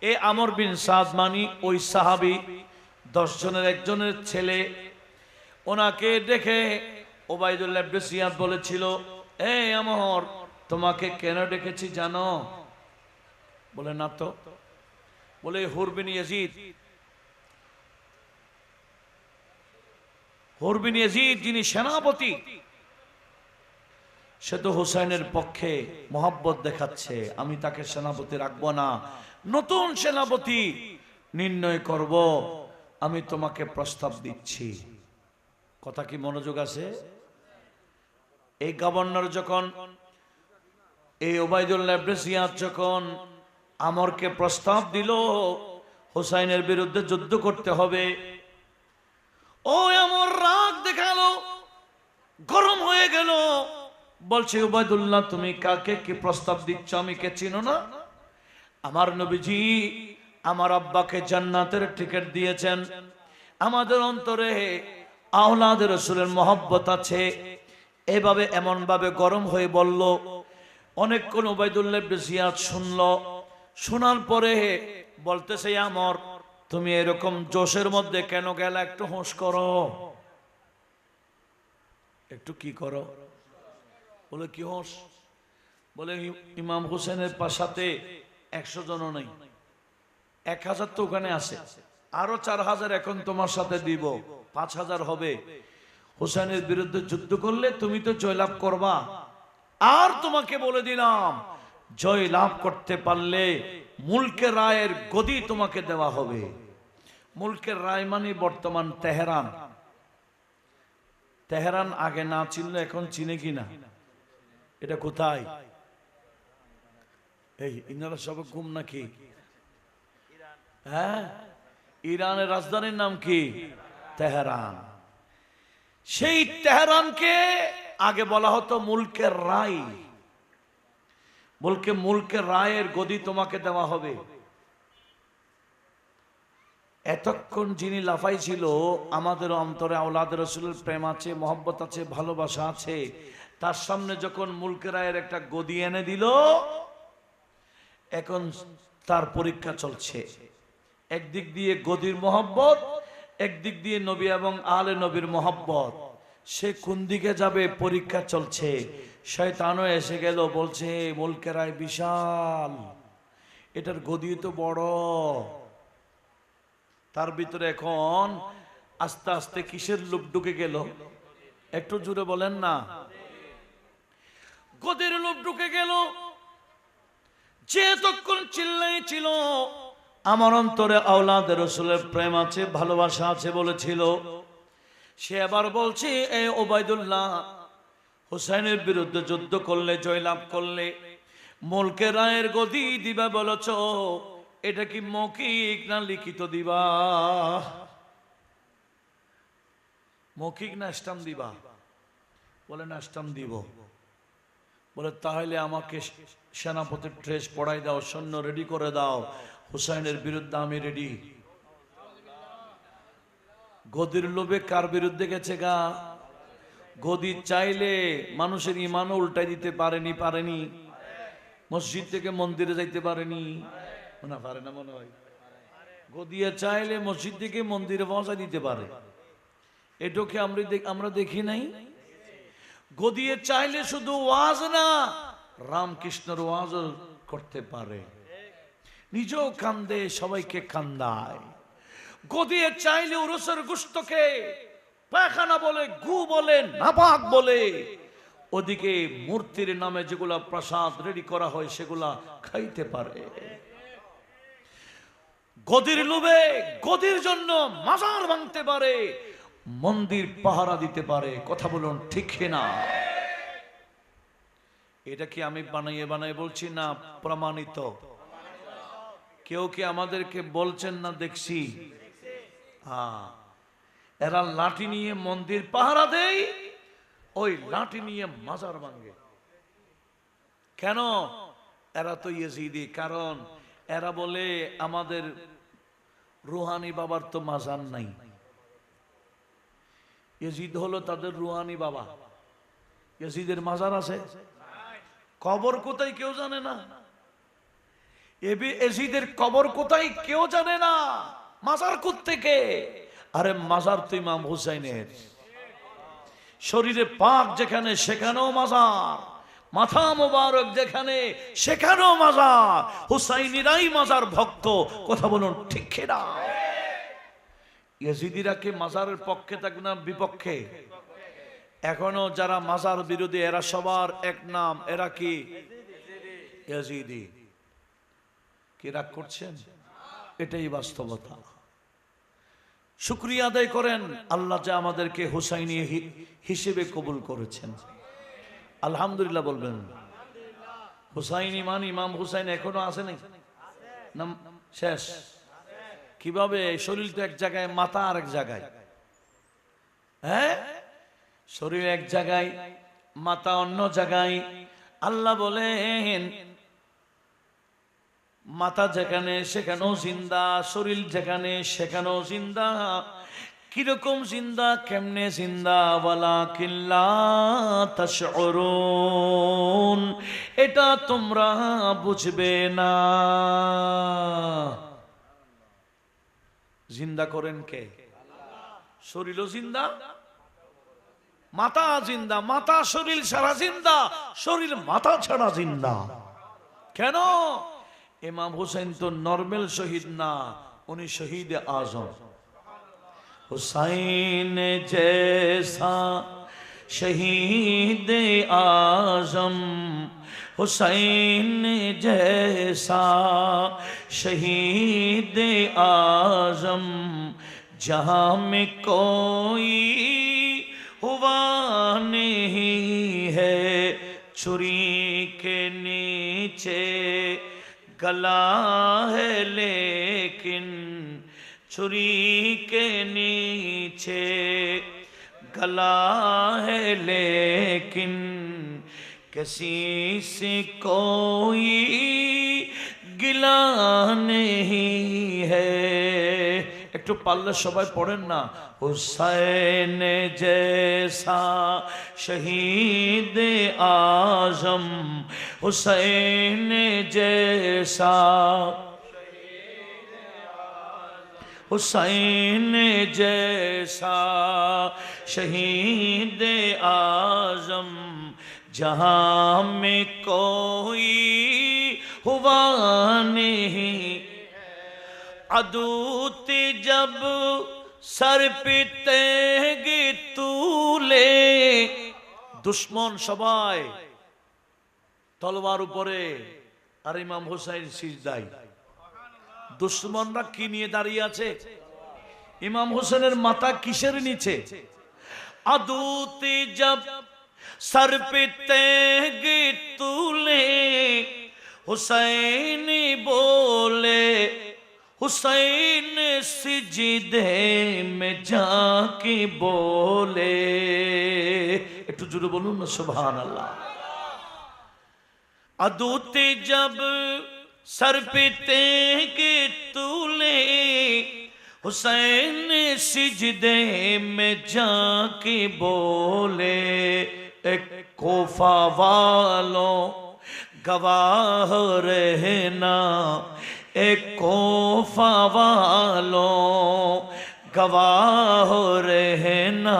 এ আমর বিন সাদ মানি ওই সাহাবী 10 জনের একজনের ছেলে। ওনাকে দেখে ওবাইদুল্লাহ ইবনে জিয়াদ বলেছিল, এ আমর, তোমাকে কেন ডেকেছি জানো? বলে না তো। বলে হুর বিন ইয়াজিদ, হুর বিন ইয়াজিদ যিনি সেনাপতি, সে তো হুসাইনের পক্ষে মহব্বত দেখাচ্ছে, আমি তাকে সেনাপতি রাখবো না, নতুন সেনাপতি নির্ণয় করব, আমি তোমাকে প্রস্তাব দিচ্ছি। কথা কি মনোযোগ আছে? এই গভর্নর যখন, এই ওবাইদুল্লাহ ইবনে জিয়াদ যখন আমরকে প্রস্তাব দিল হুসাইনের বিরুদ্ধে যুদ্ধ করতে হবে, ও আমর রাগ দেখালো, গরম হয়ে গেল। বলছে, ওবাইদুল্লাহ, তুমি কাকে কি প্রস্তাব দিচ্ছ? আমি কে চিনো না? আমার নবীজি আমার আব্বাকে জান্নাতের টিকিট দিয়েছেন, আমাদের অন্তরে আওলাদ রাসূলের মহব্বত আছে। এভাবে এমন ভাবে গরম হয়ে বলল। অনেকক্ষণ ওবাইদুল্লাহ ইবনে জিয়াদ শুনলো। শোনার পরে বলতেছে, আমর, তুমি এরকম জোশের মধ্যে কেন গেলা? একটু হোশ করো, একটু কি করো। বলে কি হোশ? বলে ইমাম হোসেনের সাথে 100 জনও নাই, 1000 তো ওখানে আছে, আরো 4000 এখন তোমার সাথে দিব, 5000 হবে। হোসেনের বিরুদ্ধে যুদ্ধ করলে তুমি তো জয়লাভ করবা। আর তোমাকে বলে দিলাম, জয় লাভ করতে পারলে মুলকের রায়ের গদি তোমাকে দেওয়া হবে। মুলকের রায় মানে বর্তমান তেহরান। তেহরান আগে না চিনলে এখন চিনে কিনা? এটা কোথায়? এই ইনারা সব ঘুম নাকি? হ্যাঁ, ইরানের রাজধানীর নাম কি? তেহরান। সেই তেহরানকে আগে বলা হতো মুলকের রায়। বলকে মুলকের রায়ের গদি তোমাকে দেওয়া হবে। এতক্ষণ যিনি লাফাই ছিল, আমাদের অন্তরে আওলাদ রাসূলের প্রেম আছে, মহব্বত আছে, ভালোবাসা আছে, তার সামনে যখন মুলকের রায়ের একটা গদি এনে দিল, এখন তার পরীক্ষা চলছে। একদিক দিয়ে গদির মহব্বত, একদিক দিয়ে নবী এবং আলে নবীর মহব্বত, সে কোন দিকে যাবে পরীক্ষা চলছে। শয়তানও এসে গেল, বলছে মুলকের রায় বিশাল, এটার গদি তো বড়। তার ভিতরে এখন আস্তে আস্তে কিসের লোভ ঢুকে গেল? একটু জুড়ে বলেন না। গদির লোভ ঢুকে গেল। যে তখন চিল্লাই ছিল, আমার অন্তরে আওলাদ রাসূলের প্রেম আছে, ভালোবাসা আছে বলেছিল, সে আবার বলছে, এ ওবাইদুল্লাহ, হুসাইনের বিরুদ্ধে যুদ্ধ করলে, জয়লাভ করলে মুলকের রায়ের গদি দিবা বলেছ, এটা কি মৌখিক না লিখিত দিবা? মৌখিক না স্টাম্প দিবা? বলে না, স্টাম্প দিব। বলে তাহলে আমাকে সেনাপতির ড্রেস পড়াই দাও, সৈন্য রেডি করে দাও, হুসাইনের বিরুদ্ধে আমি রেডি। গদির লোভে কার বিরুদ্ধে গেছে গা? গদি চাইলে মানুষের ইমানও উল্টাই দিতে পারেনি। মসজিদ থেকে মন্দিরে যাইতে পারেনি, না পারে না মনে হয়। গদিয়ে চাইলে মসজিদ থেকে মন্দিরে পৌঁছা দিতে পারে, এটাকে আমরা দেখি নাই। গদিয়ে চাইলে শুধু ওয়াজ না, রামকৃষ্ণের ওয়াজ করতে পারে, নিজেও কান্দে, সবাইকে কান্দায়। গদিয়ে চাইলে উরুসের গোশতকে পায়খানা বলে, গু বলে, নাপাক বলে, ওদিকে মূর্তির নামে যেগুলা প্রসাদ রেডি করা হয় সেগুলা খাইতে পারে। গদির লোভে, গদির জন্য মাজার ভাঙতে পারে, মন্দির পাহারা দিতে পারে। কথা বলুন ঠিক না? এটা কি আমি বানাই বলছি না প্রমাণিত? কেউ কি আমাদেরকে বলছেন না দেখছি? হ্যাঁ, এরা লাঠি নিয়ে মন্দির পাহারা দেয়, ওই লাঠি নিয়ে মাজার ভাঙে। কেন? এরা তো ইয়েজিদি। কারণ এরা বলে আমাদের রুহানি বাবার তো মাজার নাই। ইয়াজিদ হলো তাদের রুহানি বাবা। ইয়াজিদের মাজার আছে, কবর কোথায় কেউ জানে না। ইয়াজিদের কবর কোথায় কেউ জানে না, মাজার কোত্থেকে? আরে মাজার তো ইমাম হুসাইনের। শরীরে পাক যেখানে সেখানেও মাজার, মাথা মোবারক যেখানে সেখানেও মাজার। হুসাইনিরাই মাজার ভক্ত, কথা বলুন ঠিক কিনা? ইয়াজিদিরা কি মাজারের পক্ষে থাকবে না বিপক্ষে? এখনো যারা মাজার বিরোধী এরা সবার এক নাম, এরা কি? ইয়াজিদি। কি রাগ করছেন? এটাই বাস্তবতা। শুকরিয়া আদায় করেন আল্লাহ যে আমাদেরকে হুসাইনি হিসেবে কবুল করেছেন। আলহামদুলিল্লাহ বলবেন। হুসাইনি মানে ইমাম হুসাইন এখনো আছে নাকি? নাম শেষ? কিভাবে? শরীর তো এক জায়গায়, মাথা আর এক জায়গায়। হ্যাঁ, শরীর এক জায়গায়, মাথা অন্য জায়গায়। আল্লাহ বলেন মাথা যেখানে সেখানেও জিন্দা, শরীর যেখানে সেখানেও জিন্দা। কিরকম জিন্দা, কেমনে জিন্দা? ওয়ালাকিন লা তাশউরুন, এটা তোমরা বুঝবে না। জিন্দা করেন কে? শরীরও জিন্দা, মাথা জিন্দা। মাথা শরীর ছাড়া জিন্দা, শরীর মাথা ছাড়া জিন্দা। কেন? ইমাম হুসাইন তো নরমাল শহীদ না, উনি শহীদ আজম। হুসাইন জैसा শহীদ आजम, हुसैन जैसा शहीद आजम, जहाँ में कोई हुआ नहीं है। छुरी के नीचे गला है लेकिन, छुरी के नीचे गला है लेकिन, किसी से कोई गिला नहीं है। একটু পারলে সবাই পড়েন না, হুসাইন জैसा শহীদ आजम, हुसैन जैसा, हुसैन जैसा शहीद आजम, जहाँ में कोई हुआ नहीं। अदूत जब सर पे तेगे तुले, दुश्मन সবাই তলোয়ার উপরে আর ইমাম হুসাইন সিজদায়। দুশ্মনরা কি নিয়ে দাঁড়িয়ে আছে? ইমাম হুসেনের মাথা কিসের নিচে? আদূত जब सर पे तेगे तुले, हुसैन बोले, हुसैन सिजदे में जाके बोले। একটু জোরে বলুন না সুবহানাল্লাহ। अदूत जब सर पे तेगे तुले, हुसैन सिजदे में जाके बोले। एक कोफा वालों गवाह रहना, एक कोफा वालों गवाह रहना,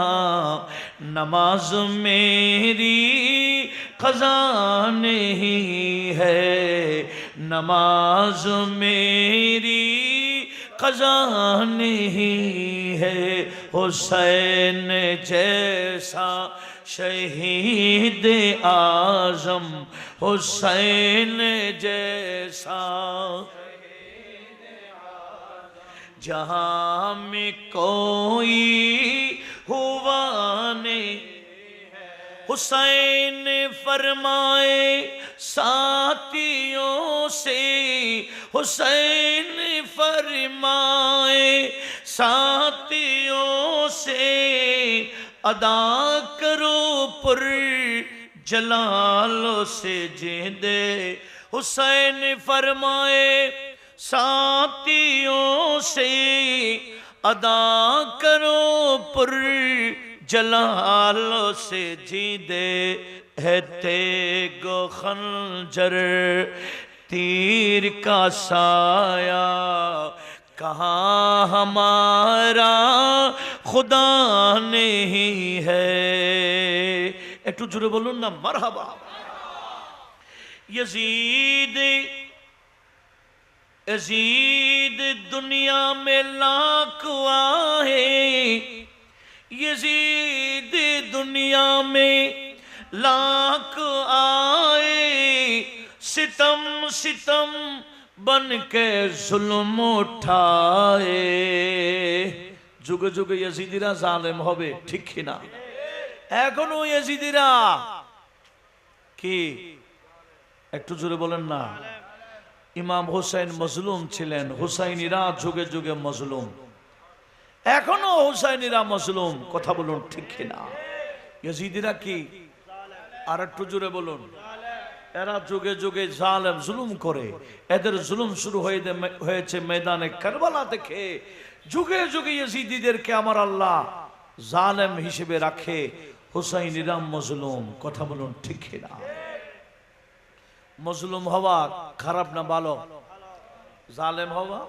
नमाज मेरी क़ज़ा नहीं है, नमाज मेरी क़ज़ा नहीं है। हुसैन जैसा शहीद आज़म, हुसैन जैसा जहाँ में कोई हुआ नहीं। हुसैन फरमाए साथियों से, हुसैन फरमाए साथियों से, अदा करो पुर जलालो से जिंदे। हुसैन फरमाए साथियों से, अदा करो पुर जलाल से जीदे है तेगो खंजर तीर का साया कहाँ हमारा खुदा नहीं है। একটু জোরে বলুন না মারহাবা। यजीद यजीद दुनिया में लाख आए, यजीद दुनिया में लाख आए, सितम सितम बन के जुल्म उठाए। যুগে যুগে ইয়াজিদিরা জালেম হবে, ঠিক কিনা? এখনো ইয়াজিদিরা কি, একটু জোরে বলেন না। ইমাম হুসাইন মজলুম ছিলেন, হুসাইনিরা যুগে যুগে মজলুম, এখনো হুসাইনিরা মজলুম, কথা বলুন ঠিক কিনা? ইয়াজিদিরা কি, আর একটু জোরে বলুন। এরা যুগে যুগে জালেম জুলুম করে, এদের জুলুম শুরু হয়েছে ময়দানে কারবালা থেকে। যুগে যুগে ইয়াজিদিদেরকে আমার আল্লাহ জালেম হিসেবে রাখে, হুসাইনিরা মজলুম, কথা বলুন ঠিক কিনা? মজলুম হওয়া খারাপ না ভালো? জালেম হওয়া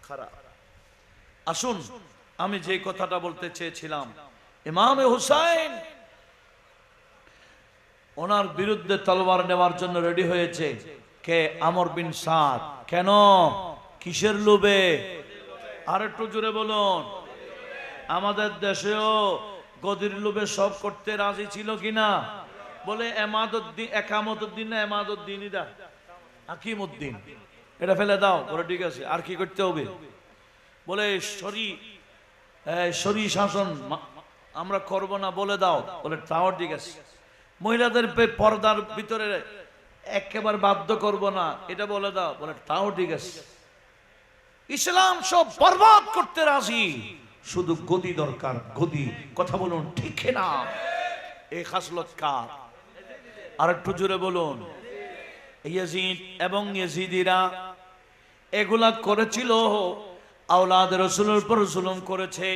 খারাপ। আসুন, আমি যে কথাটা বলতে চেয়েছিলাম, ইমামে হুসাইন ওনার বিরুদ্ধে তলোয়ার নেওয়ার জন্য রেডি হয়েছে কে? আমর বিন সাদ। কেন? কিসের লোভে? আর একটু জোরে বলুন। আমাদের দেশেও গদির লোভে সব করতে রাজি ছিল কিনা? বলে একামতুদ্দিন না এমাদুদ্দিনই দা, হাকিমউদ্দিন, এটা ফেলে দাও। বলে ঠিক আছে, আর কি করতে হবে? বলে শরী শাসন আমরা করব না, বলে দাও। বলে তাও ঠিক আছে। মহিলাদের পর্দার ভিতরে একেবারে বাধ্য করব না, এটা বলে দাও। বলে তাও ঠিক আছে। ইসলাম সব বরবাদ করতে রাজি, শুধু গদি দরকার, গদি, কথা বলুন ঠিক না? এই খাসলত কার? আর একটু জোরে বলুন। ইয়াজিদ এবং ইয়াজিদিরা এগুলা করেছিল, আওলাদ রাসূলের উপর জুলুম করেছে,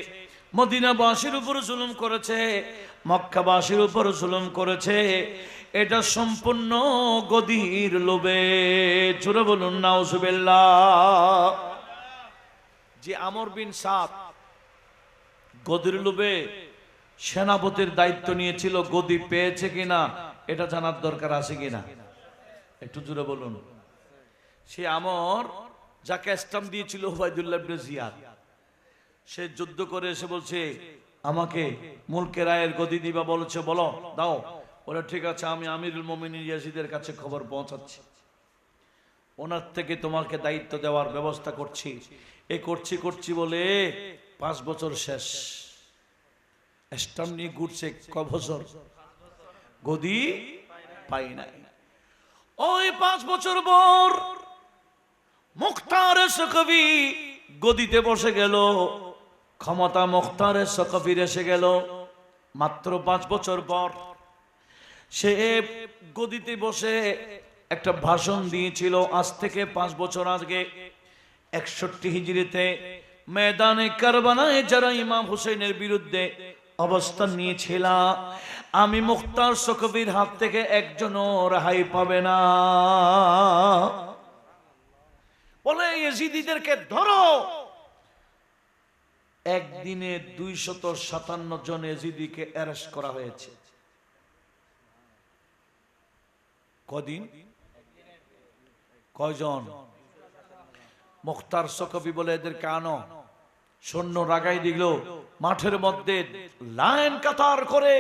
মদিনাবাসীর উপর জুলুম করেছে, মক্কাবাসীর উপর জুলুম করেছে। এটা সম্পূর্ণ গদির লোভে। জোরে বলুন নাউজুবিল্লাহ। যে আমর বিন সাদ গদির লোভে সেনাপতির দায়িত্ব নিয়েছিল, গদি পেয়েছে কিনা এটা জানার দরকার আছে কিনা? একটু জোরে বলুন। সে আমর যাকে স্টাম্প দিয়েছিল ওবায়দুল্লাহ ইবনে জিয়াদ, সে যুদ্ধ করে এসে বলছে আমাকে মুলকে রায়ের গদি দিবা বলেছে, বলো দাও। বলে ঠিক আছে, আমি আমিরুল মুমিনিন ইয়াজিদের কাছে খবর পৌঁছাচ্ছি, ওনার থেকে তোমাকে দায়িত্ব দেওয়ার ব্যবস্থা করছি। এ করছি বলে 5 বছর শেষ। স্টাম্প নিয়ে ঘুরছে ক বছর, গদি পাই নাই। ওই 5 বছর পর মুখতার সকবি গদিতে বসে গেল, ক্ষমতা মুখতার সকবির এসে গেল। মাত্র 5 বছর পর সে গদিতে বসে একটা ভাষণ দিয়েছিল। আজ থেকে 5 বছর আগে 61 হিজরিতে ময়দানে কারবালায় যারা ইমাম হুসাইনের বিরুদ্ধে অবস্থান নিয়েছিল, আমি মুখতার সকবির হাত থেকে একজনও রেহাই পাবে না। বলে ইয়াজিদিদেরকে ধরো। একদিনে 257 জন ইয়াজিদিকে অ্যারেস্ট করা হয়েছে। কদিন? কয়জন? মুখতার সকবি বলে এদেরকে আনো। সৈন্য রাগাই দিল, মাঠের মধ্যে লাইন কাতার করে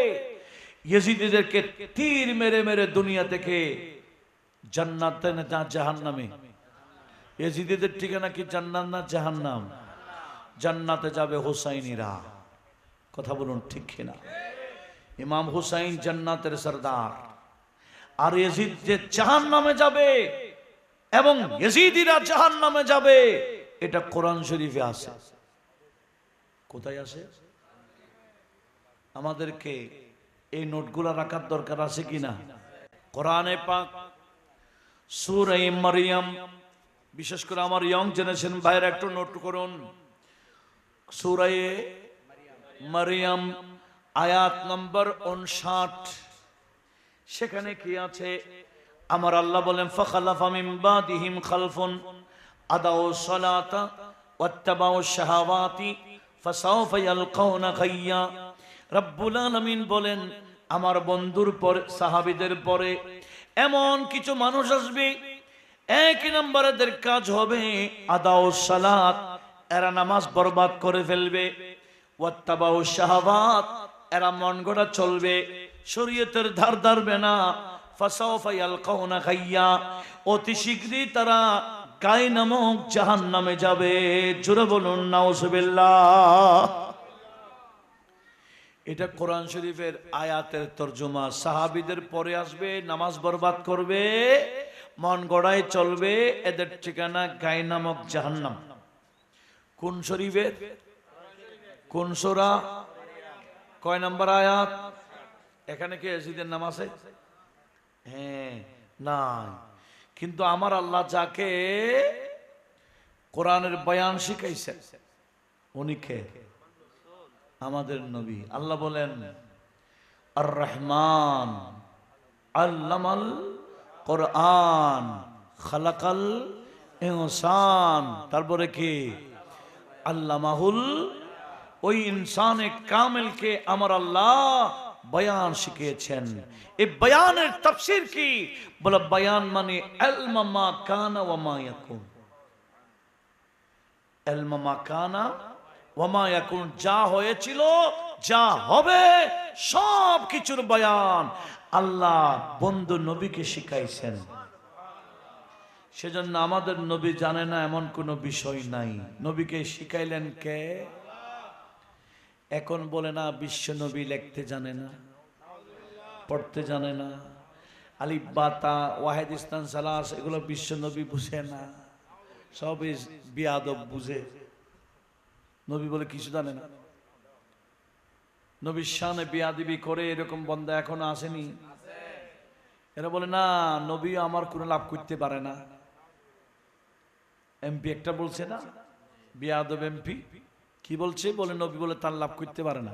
ইয়াজিদিদেরকে তীর মেরে মেরে দুনিয়া থেকে জান্নাতে না জাহান্নামে। ইয়াজিদিদের ঠিকানা কি জান্নাত না জাহান্নাম? জান্নাতে যাবে হুসাইনিরা, কথা বলুন ঠিক কিনা? ইমাম হুসাইন জান্নাতের সরদার, আর ইয়াজিদ যে জাহান্নামে যাবে এবং ইয়াজিদিরা জাহান্নামে যাবে, এটা কোরআন শরীফে আছে। কোথায় আছে? আমাদেরকে এই নোটগুলা রাখার দরকার আছে কিনা? কোরআনে পাক সূরা মারইয়াম, বিশেষ করে আমার ইয়ং জেনারেশন ভাইরা একটু নোট করুন। সূরা মারিয়াম আয়াত নম্বর 59। সেখানে কি আছে? আমার আল্লাহ বলেন ফাখালাফা মিন বাদিহিম খালফুন আদাউ সালাতা ওয়াত্তাবাউ শাহাওয়াতি ফাসাউফা ইয়ালকাউনা গাইয়া। রব্বুল আলামিন বলেন আমার বন্ধুর পরে, সাহাবীদের পরে এমন কিছু মানুষ আসবে, এক নম্বরে এদের কাজ হবে আদাউ সালাত, এরা নামাজ বরবাদ করে ফেলবে, ওয়াত্তাবাউ শাহাওয়াত, এরা মন গড়া চলবে, শরীয়তের ধার ধারবে না, ফাসাউফা ইয়ালকাউনা গাইয়া, অতি শীঘ্রই তারা গায় নামক জাহান্নামে যাবে। জোরে বলুন নাউজুবিল্লাহ। এটা কোরআন শরীফের আয়াতের তরজমা। সাহাবীদের পরে আসবে, নামাজ বরবাদ করবে, মন গড়ায় চলবে, এদের ঠিকানা গায় নামক জাহান্নাম। কোন শরীফের? কোন সূরা? কয় নাম্বার আয়াত? এখানে কি ইয়াজিদের নাম আছে? হ্যাঁ, নাই। কিন্তু আমার আল্লাহ যাকে কোরআনের বয়ান শিখাইছেন উনি কে? আমাদের নবী। আল্লাহ বলেন আর রহমান আল্লামাল কোরআন খালাকাল ইনসান। তারপরে কি? আল্লামাহুল, ওই ইনসানে কামিলকে আমার আল্লাহ বয়ান শিখিয়েছেন। এই বয়ানের তাফসীর কি? বলে বয়ান মানে ইলম মা কানা ওয়া মা ইয়াকুন। ইলম মা কানা ওয়া মা ইয়াকুন, যা হয়েছিল, যা হবে, সব কিছুর বয়ান আল্লাহ বন্ধু নবীকে শিখাইছেন। সেজন্য আমাদের নবী জানে না এমন কোনো বিষয় নাই। নবীকে শিখাইলেন কে? এখন বলে না বিশ্ব নবী লিখতে জানে না, পড়তে জানে না, আলিফ বা তা ওয়াহিদ ইসলাম সালাস এগুলো বিশ্ব নবী বুঝে না, সব বিয়াদব বুঝে। নবী বলে কিছু জানে না। নবীর শানে বিয়াদবি করে এরকম বন্দা এখনো আসেনি। এরা বলে না নবী আমার কোনো লাভ করতে পারে না। এমপি একটা বলছে না, বিয়াদব এমপি কি বলছে? বলে নবী বলে তার লাভ করতে পারে না।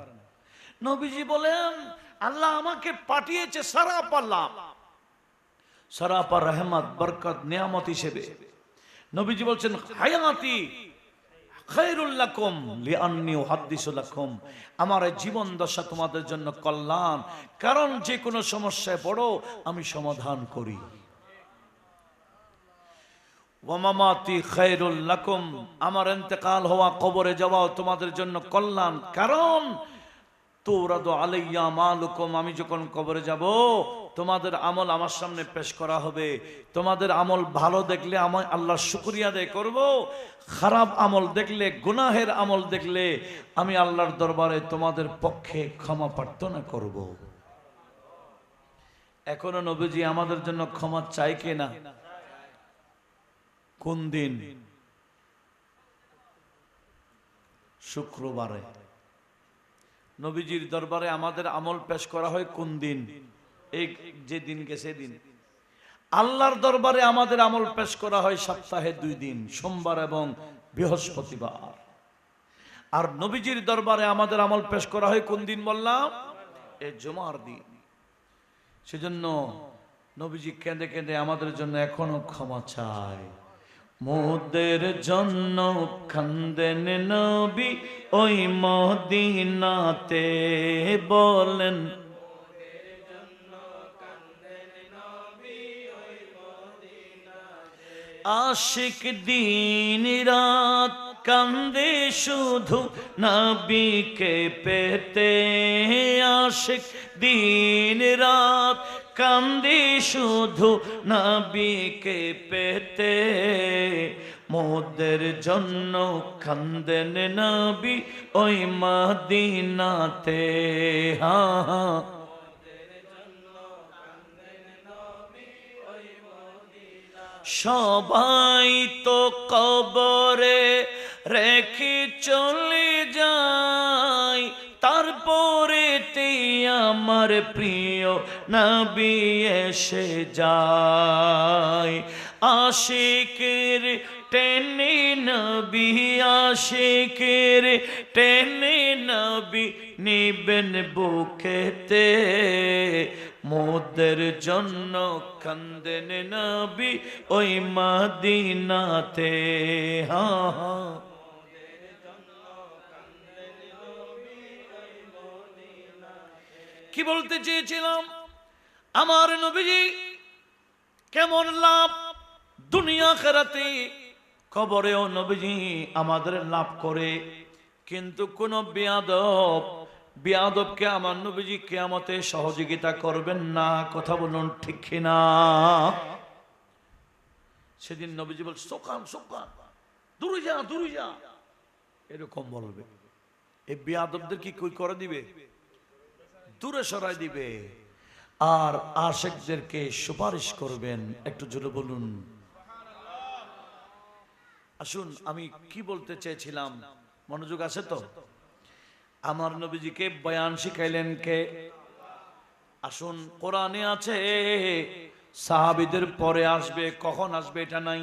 নবীজি বলেন আল্লাহ আমাকে পাঠিয়েছে সারাপা লাভ, সারাপা রহমত, বরকত, নিয়ামত হিসেবে। নবীজি বলছেন হায়াতি খায়রুল লাকুম লিআন্নী উহাদ্দিসু লাকুম, আমার জীবন দশা তোমাদের জন্য কল্যাণ, কারণ যে কোনো সমস্যায় পড়ো আমি সমাধান করি। ওয়া মামাতি খায়রুল লাকুম, আমার ইন্তেকাল হওয়া, কবরে যাওয়া তোমাদের জন্য কল্যাণ, কারণ তুরাদু আলাইয়া মালুকুম, আমি যখন কবরে যাব তোমাদের আমল আমার সামনে পেশ করা হবে। তোমাদের আমল ভালো দেখলে আমি আল্লাহর শুকরিয়া আদায় করব, খারাপ আমল দেখলে, গুনাহের আমল দেখলে আমি আল্লাহর দরবারে তোমাদের পক্ষে ক্ষমা প্রার্থনা করব। এখনো নবীজি আমাদের জন্য ক্ষমা চাই কিনা? কোন দিন? শুক্রবারে নবীজির দরবারে আমাদের আমল পেশ করা হয়। কোন দিন? এই যে দিন গেছে দিন। আল্লাহর দরবারে আমাদের আমল পেশ করা হয় সপ্তাহে 2 দিন, সোমবার এবং বৃহস্পতিবার। আর নবীজির দরবারে আমাদের আমল পেশ করা হয় কোন দিন বললাম? এই জুমার দিন। সেজন্য নবীজি কেঁদে কেঁদে আমাদের জন্য এখনো ক্ষমা চায়। মোদের জন্য কান্দেন নবী ওই মদিনাতে, বলেন আশিক দিন রাত কান্দে শুধু নবীকে পেতে, আশিক দিন রাত কান্দে শুধু নবীকে পেতে, মোদের জন্য কান্দেন নবী ওই মদিনাতে। হ্যাঁ, সবাই তো কবরে রেখে চলে যায়, তারপরে তে আমার প্রিয় নবী এসে যায়। আশিকের টেনে নবী আশিকের টেনে নবী নিবেন বুকেতে মোদের জন্য কান্দেন নবী ওই মদিনাতে কি বলতে চেয়েছিলাম আমার নবীজি কেমন লাভ দুনিয়া আখিরাতে কবরেও নবীজি আমাদের লাভ করে কিন্তু কোন বেয়াদবকে আমার নবীজি কিয়ামতে সহযোগিতা করবেন না কথা বলুন ঠিক কিনা সেদিন নবীজি বল সোকান সোকান দূরে যা এরকম বলবে এই বেয়াদবদের কি কই করে দিবে দূরে সরাই দিবে আর আশিকদেরকে সুপারিশ করবেন একটু জোরে বলুন আসুন আমি কি বলতে চেয়েছিলাম মনোযোগ আছে তো আমার নবীজিকে বয়ান শিখাইলেন কে আসুন কোরআনে আছে সাহাবীদের পরে আসবে কখন আসবে এটা নাই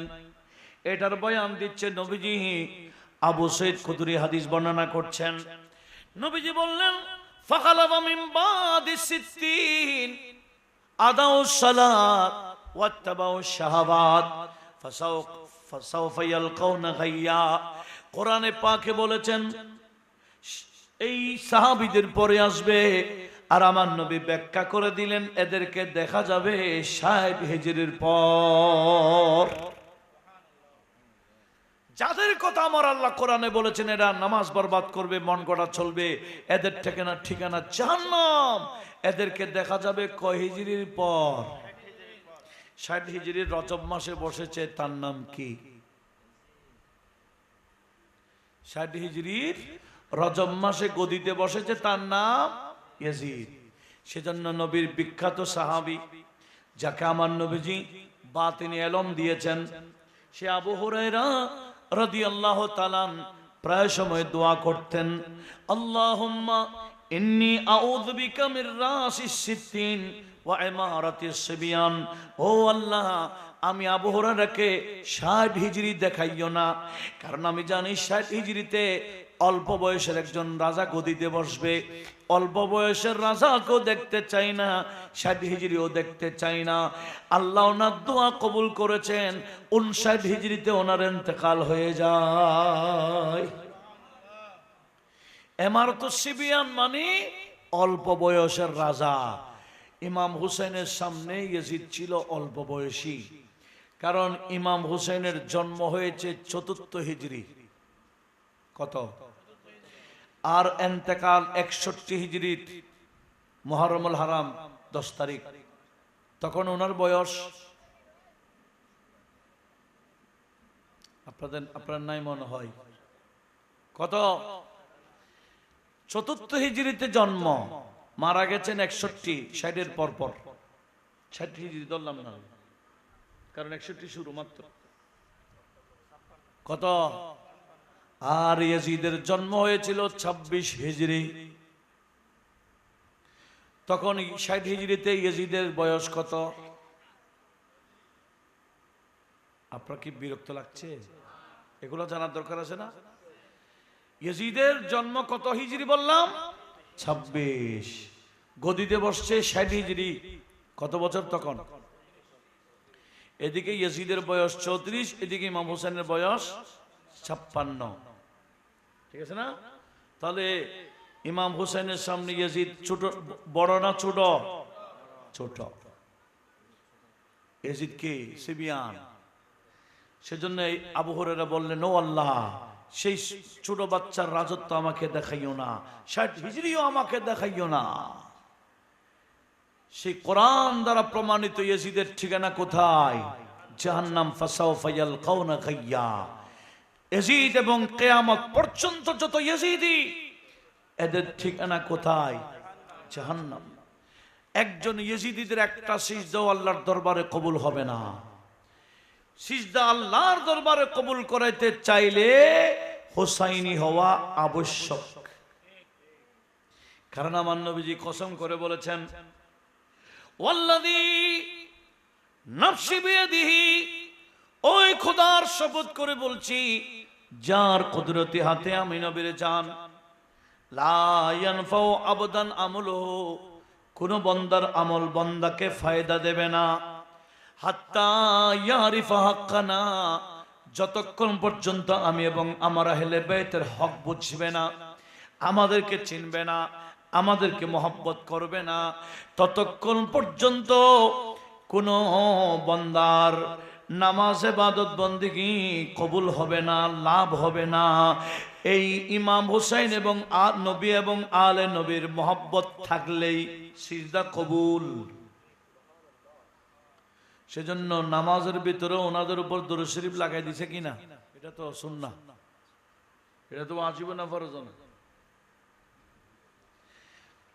এটার বয়ান দিচ্ছে নবীজি আবু সাঈদ খুদরি হাদিস বর্ণনা করছেন নবীজি বললেন ফাখালাফা মিন বাদি সিত্তিন আদাউস সালাত ওয়াত্তাবাউশ শাহাওয়াত ফাসাউফা ইয়ালকাউনা গাইয়া কোরআনে পাকে বলেছেন এই সাহাবীদের পরে আসবে আর আমার নবী ব্যাখ্যা করে দিলেন এদেরকে দেখা যাবে ৬০ হিজরির পর যাদের কথা আমার আল্লাহ কোরআনে বলেছেন এরা নামাজ বরবাদ করবে মন গড়া চলবে এদের ঠিকানা জাহান্নাম এদেরকে দেখা যাবে কয় হিজরির পর ৬০ হিজরির রজব মাসে বসেছে তার নাম কি ৬০ হিজরির রজব মাসে গদিতে বসেছে তার নাম ইয়াজিদ সেজন্য নবীর বিখ্যাত সাহাবী যাকে আমার নবীজি বাতিনি ইলম দিয়েছেন সে আবু হুরায়রা রাদিয়াল্লাহু তাআলা প্রায় সময় দোয়া করতেন আল্লাহুম্মা ইন্নী আউযু বিকা মির রাসিস সিত্তিন ওয়া ইমারাতিস সিবিয়ান ও আল্লাহ আমি আবু হুরায়রাকে ৬০ হিজরি দেখাইও না কারণ আমি জানি ৬০ হিজরিতে অল্প বয়সের একজন রাজা গদিতে বসবে অল্প বয়সের রাজাকেও দেখতে চাই না ৬০ হিজরিও দেখতে চাই না আল্লাহ ওনার দোয়া কবুল করেছেন ৫৯ হিজরিতে ওনার ইন্তেকাল হয়ে যায় ইমারাতুস সিবিয়ান মানে অল্প বয়সের রাজা ইমাম হুসাইনের সামনে ইয়াজিদ ছিল অল্প বয়সী কারণ ইমাম হুসাইনের জন্ম হয়েছে ৪র্থ হিজরি কত আর ইন্তেকাল ৬১ হিজরির মুহররমুল হারাম ১০ তারিখ তখন ওনার বয়স আপনার নাই মনে হয় কত ৪র্থ হিজরিতে জন্ম মারা গেছেন ৬১ ৬০-এর পর ৬০ হিজরি ধরলাম না কারণ ৬১ শুরু মাত্র কত আর ইয়াজিদের জন্ম হয়েছিল ২৬ হিজরি তখন ৬০ হিজরিতে ইয়াজিদের বয়স কত আপনার কি বিরক্ত লাগছে এগুলো জানার দরকার আছে না ইয়াজিদের জন্ম কত হিজরি বললাম ২৬ গদিতে বসছে ৬০ হিজরি কত বছর তখন এদিকে ইয়াজিদের বয়স ৩৪ এদিকে ইমাম হোসেনের বয়স ৫৬ ঠিক আছে না তাহলে ইমাম হোসেনের সামনে ইয়াজিদ ছোট বড় না ছোট ছোট ইয়াজিদ কি সিবিয়ান সেজন্য আবু হুরায়রা বললেন ও আল্লাহ সেই ছোট বাচ্চার রাজত্ব আমাকে দেখাইও না ৬০ হিজরিও আমাকে দেখাইও না সেই কোরআন দ্বারা প্রমাণিত ইয়াজিদের ঠিকানা কোথায় জাহান্নাম ফাসাউফা ইয়ালকাউনা গাইয়া ইয়াজিদ এবং কিয়ামত পর্যন্ত যত ইয়াজিদি এদের ঠিকানা কোথায় জাহান্নাম একজন ইয়াজিদিদের একটা সিজদাও আল্লাহর দরবারে কবুল হবে না সিজদা আল্লাহর দরবারে কবুল করাইতে চাইলে হোসাইনি হওয়া আবশ্যক কারণ আমার নবীজি কসম করে বলেছেন ওয়াল্লাযী নাফসি বিয়াদিহি ওই খোদার শপথ করে বলছি, যার কুদরতি হাতে আমি নবীর জান, লা ইয়ানফাউ আবদান আমলুহু, কোন বান্দার আমল বান্দাকে ফায়দা দেবে না, হাত্তা ইয়ারিফা হাক্কানা, যতক্ষণ পর্যন্ত আমি এবং আমার আহলে বাইতের হক বুঝবে না, আমাদেরকে চিনবে না, আমাদেরকে মহব্বত করবে না, ততক্ষণ পর্যন্ত কোন বান্দার নামাজ ইবাদত বন্দেগী কবুল হবে না, লাভ হবে না। এই ইমাম হুসাইন এবং নবী এবং আলে নবীর মহব্বত থাকলেই সিজদা কবুল। সেজন্য নামাজের ভিতরে ওনাদের উপর দরুদ শরীফ লাগাই দিছে কিনা, এটা তো সুন্নাহ, এটা তো ওয়াজিব না ফরজ না।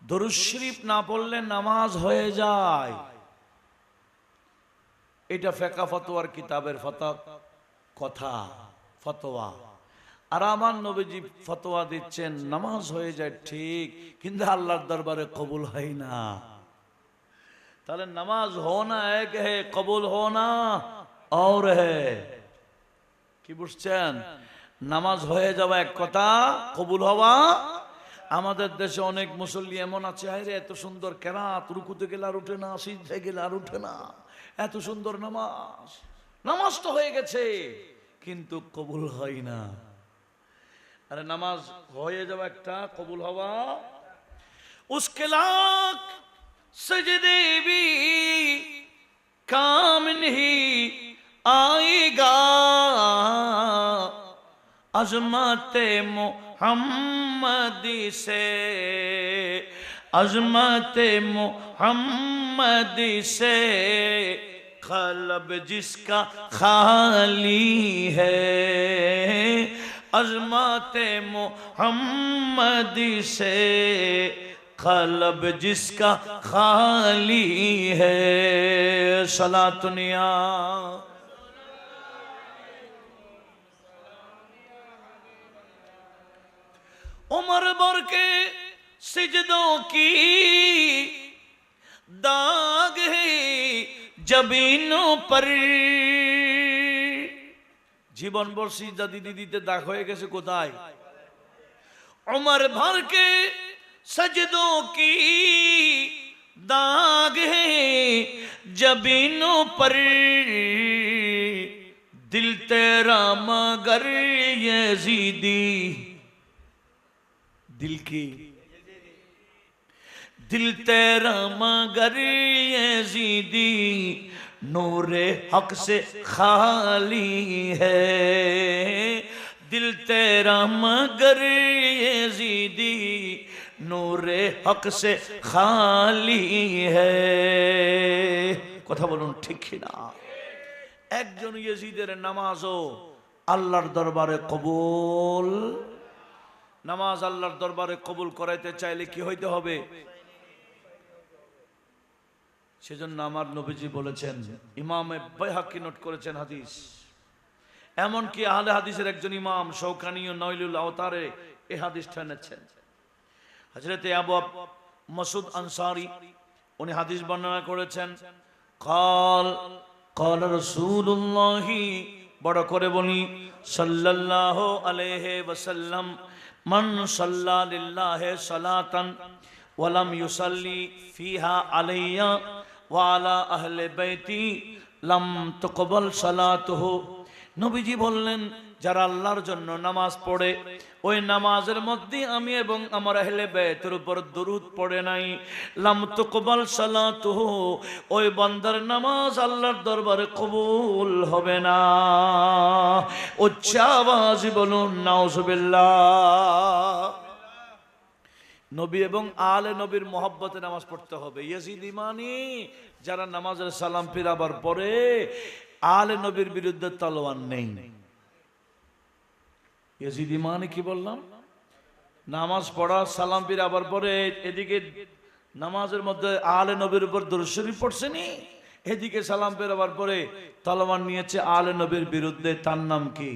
দরুদ শরীফ না পড়লে নামাজ হয়ে যায়, এটা ফিকহ ফতোয়ার কিতাবের কথা ফতোয়া। আর আমার নবীজি ফতোয়া দিচ্ছেন নামাজ হয়ে যায় ঠিক, কিন্তু আল্লাহর দরবারে কবুল হয় না। তাহলে নামাজ হোনা এক হে, কবুল হোনা और है, কি বুঝছেন? নামাজ হয়ে যাওয়া এক কথা, কবুল হওয়া। আমাদের দেশে অনেক মুসল্লি এমন আছে, আরে এত সুন্দর কেরাত, রুকুতে গেলে আর উঠে না, সিজদায় গেলে আর উঠে না, এত সুন্দর নামাজ, নামাজ তো হয়ে গেছে কিন্তু কবুল হয় না। আরে নামাজ হয়ে যাওয়া একটা, কবুল হওয়া उसके लाख सजदे भी काम नहीं आएगा, अज़मत मोहम्मदी से, अज़मत मोहम्मदी से क़ल्ब जिसका खाली है, अज़मत मोहम्मदी से क़ल्ब जिसका खाली है। सलातुनिया उमर भर के सिजदों की दाग है जबीनों पर, জীবন ভর সিজদা দিতে দিতে দাগ হয়ে গেছে কোথায়? उमर भर के सजदों की दाग है जबीनों पर, दिल तेरा मगर यजीदी, दिल की दिल तेरा मगर यजीदी नूरे हक से खाली है, दिल तेरा मगर यजीदी नूरे हक से खाली है। কথা বলুন ঠিক কি না? একজন ইয়েজিদের নামাজও আল্লাহর দরবারে কবুল, নামাজ আল্লাহর দরবারে কবুল করাইতে চাইলে কি হইতে হবে? সেজন্য আমার নবীজি বলেছেন, ইমামে বাইহাকি নোট করেছেন হাদিস, এমনকি আহলে হাদিসের একজন ইমাম শৌকানি ও নাইলুল আওতারে এই হাদিসটা এনেছেন। হযরতে আবু মাসউদ আনসারী উনি হাদিস বর্ণনা করেছেন, قال قال রাসূলুল্লাহ, বড় করে বলি, সাল্লাল্লাহু আলাইহি ওয়াসাল্লাম, মান সাল্লা লিল্লাহি সালাতান ওয়া লাম ইউসাল্লি ফিহা আলাইয়া ওয়া আলা আহলি বাইতি লাম তুকবাল সালাতুহু। নবীজি বললেন, যারা আল্লাহর জন্য নামাজ পড়ে, ওই নামাজের মধ্যে আমি এবং আমার আহলে বাইতের উপর দরুদ পড়ে নাই, লাম তুকবাল সালাতুহু, ওই বান্দার নামাজ আল্লাহর দরবারে কবুল হবে না। উচ্চ আওয়াজে বলুন নাউজুবিল্লাহ। নবী এবং আলে নবীর মহব্বতে নামাজ পড়তে হবে। ইয়াজিদি মানে যারা নামাজের সালাম ফিরাবার পরে আলে নবীর বিরুদ্ধে তলোয়ার নেই। ইয়াজিদি মানে কি বললাম? নামাজ পড়া, সালাম ফিরাবার পরে এদিকে নামাজের মধ্যে আলে নবীর উপর দরুদ শরীফ পড়ছে নি, এদিকে সালাম ফিরাবার পরে তলোয়ার নিয়েছে আলে নবীর বিরুদ্ধে, তার নাম কি?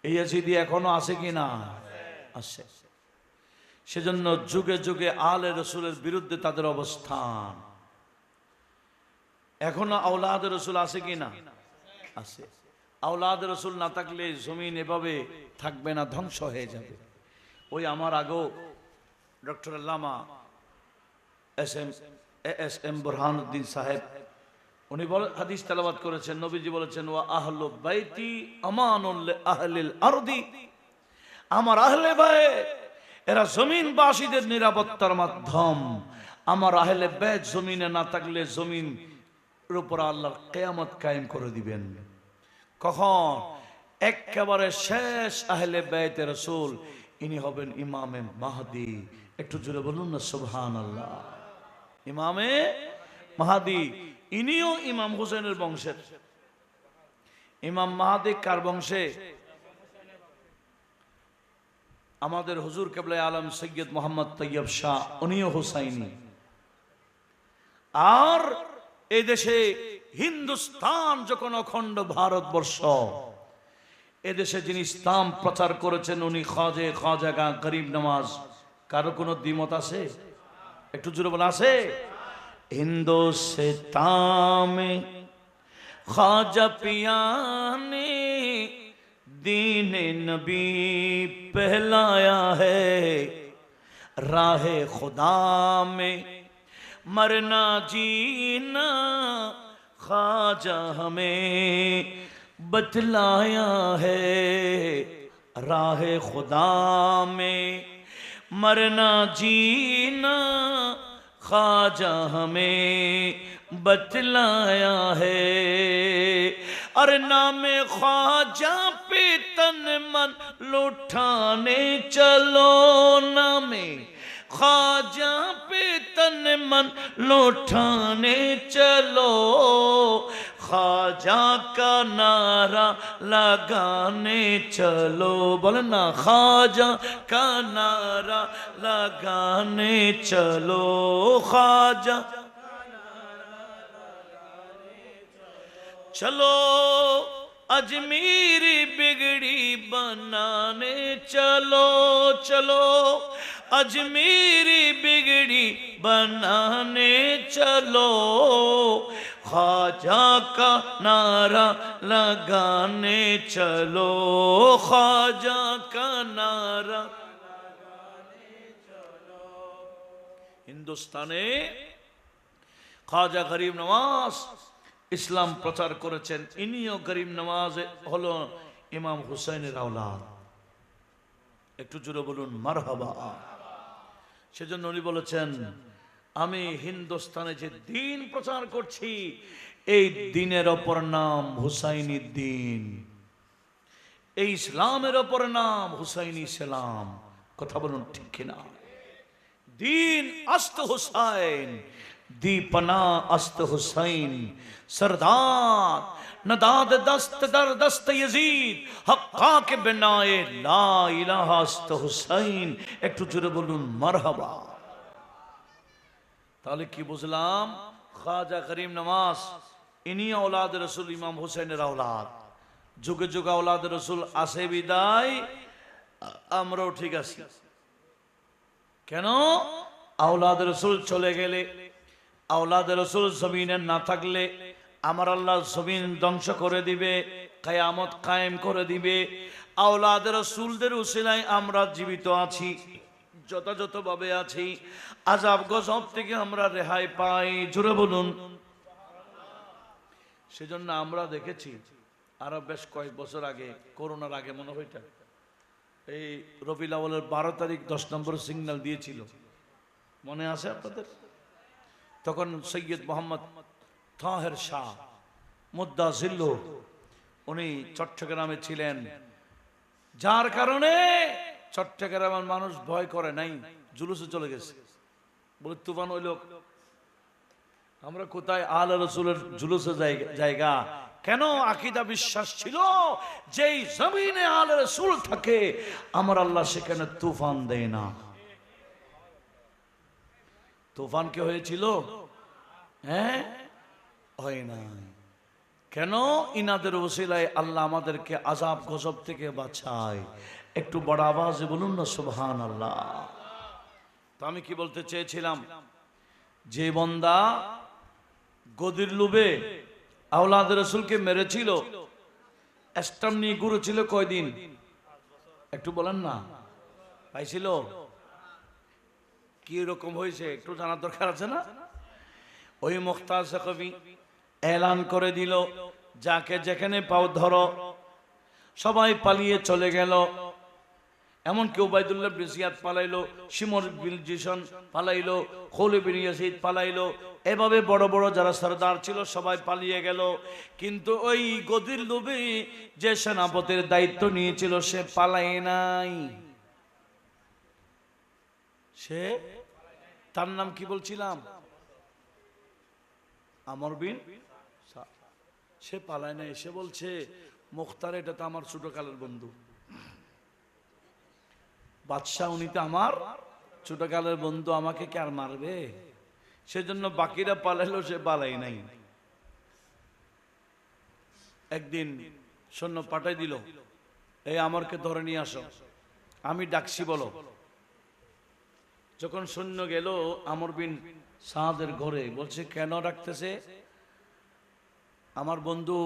এই ইয়াজিদি এখনো আছে কি না? আছে। সেজন্য যুগে যুগে আলে রসুলের বিরুদ্ধে তাদের অবস্থান। এখনো আওলাদ রসুল আছে কি না? আছে। আওলাদ রসুল না থাকলে জমিন এভাবে থাকবে না, ধ্বংস হয়ে যাবে। ওই আমার আগেও ডক্টর আল্লামা এস এম বুরহানুদ্দিন সাহেব উনি হাদিস তেলাওয়াত করেছেন, নবীজি বলেছেন ওয়া আহলু বাইতি আমানুল লিআহলিল আরদি, আমার আহলে বাইত এরা জমিনবাসীদের নিরাপত্তার মাধ্যম। আমার আহলে বাইত জমিনে না থাকলে জমিন এর উপর আল্লাহর কিয়ামত কায়েম করে দিবেন। কখন? একেবারে শেষ আহলে বাইতে রাসূল ইনি হবেন ইমামে মাহদি। একটু জোরে বলুন না সুবহানাল্লাহ। ইমামে মাহদি ইনিও ইমাম হোসেনের বংশের। ইমাম মাহদি কার বংশে? আমাদের হুজুর কেবলা আলম সৈয়দ মোহাম্মদ তৈয়ব শাহ, উনিও হুসাইনি। আর এই দেশে হিন্দুস্তান যখন অখণ্ড ভারতবর্ষ, এদেশে যিনি ইসলাম প্রচার করেছেন উনি খাজা গরিব নওয়াজ। কারো কোনো দ্বিমত আছে? একটু জোরে বলা আছে? हिंदुस्तान में ख्वाजा पिया ने दीन नबी पहलाया है, राह खुदा में मरना जीना ख्वाजा हमें बतलाया है, राह खुदा में मरना जीना ख्वाजा हमें बतलाया है। और नाम ख्वाजा पे तन मन लुटाने चलो, नाम ख्वाजा पे तन मन लुटाने चलो, ख्वाजा का नारा लगाने चलो। बोले ना, ख्वाजा का नारा लगाने चलो, ख्वाजा चलो, अजमीरी बिगड़ी बनाने चलो, चलो अजमीरी बिगड़ी बनाने चलो, ख्वाजा का नारा लगाने चलो, ख्वाजा का नारा लगाने चलो। हिंदुस्ताने ख्वाजा गरीब नवाज ইসলাম প্রচার করেছেন। ইনিও গরিব নওয়াজ হলো ইমাম হুসাইনের আওলাদ। একটু জোরে বলুন মারহাবা। সেজন্য উনি বলেছেন আমি হিন্দুস্তানে যে দিন প্রচার করছি এই দিনের অপর নাম হুসাইনি দিন, এই ইসলামের অপর নাম হুসাইনি ইসলাম। কথা বলুন ঠিক কিনা? দিন আস্ত হুসাইন, दीपना अस्त हुसैन, सरदार नदाद दस्त दर दस्त यजीद, हक्का के बिनाए ला इलाहा अस्त हुसैन। একটু জোরে বলুন মারহাবা। তাহলে কি বুঝলাম? খাজা করিম নওয়াজ ইনি আওলাদ রাসূল ইমাম হোসেনের আওলাদ। যুগে যুগে আওলাদ রাসূল আসে বিদায় আমরাও ঠিক আছি। কেন? আওলাদ রাসূল চলে গেলে, আওলাদ রাসূল জমিনে না থাকলে আমার আল্লাহ জমিন ধ্বংস করে দিবে, কিয়ামত কায়েম করে দিবে। আওলাদ রাসূলদের উসিলায় আমরা জীবিত আছি, যথাযথভাবে আছি, আযাব গজব থেকে আমরা রেহাই পাই। জোরে বলুন। সেজন্য আমরা দেখেছি আরো বেশ কয়েক বছর আগে, করোনার আগে মনে হয় এটা, এই রবিউল আউয়ালের 12 তারিখ 10 নম্বর সিগন্যাল দিয়েছিল, মনে আছে আপনাদের? তখন সৈয়দ মোহাম্মদ তাহের শাহ মুদ্দা জিল্লু উনি চট্টগ্রামে ছিলেন, যার কারণে চট্টগ্রামের মানুষ ভয় করে নাই, জুলুসে চলে গেছে। বলে তুফান হইল, আমরা কোথায়? আলে রাসূলের জুলুসে জায়গা। কেন? আকীদা বিশ্বাস ছিল যেই জমিনে আলে রাসূল থাকে আমার আল্লাহ সেখানে তুফান দেয় না। তুফান কি হয়েছিল? হ্যাঁ, হয় না। কেন? ইনাদের ওসিলায় আল্লাহ আমাদেরকে আযাব গজব থেকে বাঁচায়। একটু বড় আওয়াজে বলুন না সুবহানাল্লাহ। তো আমি কি বলতে চেয়েছিলাম, যে বান্দা গদির লোভে আওলাদ রাসূলকে মেরেছিল স্টাম্প নিয়ে ঘুরেছিল কয়দিন একটু বলেন না, পাইছিল? কি রকম হয়েছে একটু জানার দরকার আছে না? ওই মুখতার সাকফি এলান করে দিল, যাকে যেখানে পাও ধরো। সবাই পালিয়ে চলে গেল। এমনকি উবাইদুল্লাহ বিন জিয়াদ পালাইলো, শিমর বিন জিশন পালাইলো, খলিদ বিন ইয়াজিদ পালাইলো। এভাবে বড় বড় যারা সরদার ছিল সবাই পালিয়ে গেল। কিন্তু ওই গদির লোভে যে সেনাপতির দায়িত্ব নিয়েছিল সে পালাই নাই। সে, তার নাম কি বলছিলাম? আমর বিন। সে পালায় নাই। সে বলছে মুখতার এটা তো আমার ছোটকালের বন্ধু, বাদশাহ উনি তো আমার ছোটকালের বন্ধু, আমাকে কি আর মারবে? সেজন্য বাকিরা পালাইলো, সে পালাই নাই। একদিন সৈন্য পাঠাই দিল, এই আমরকে ধরে নিয়ে আসো, আমি ডাকছি বলো। যখন সৈন্য গেল আমর বিন সাদের ঘরে, বলছে কেন ডাকতেছে? আমার বন্ধু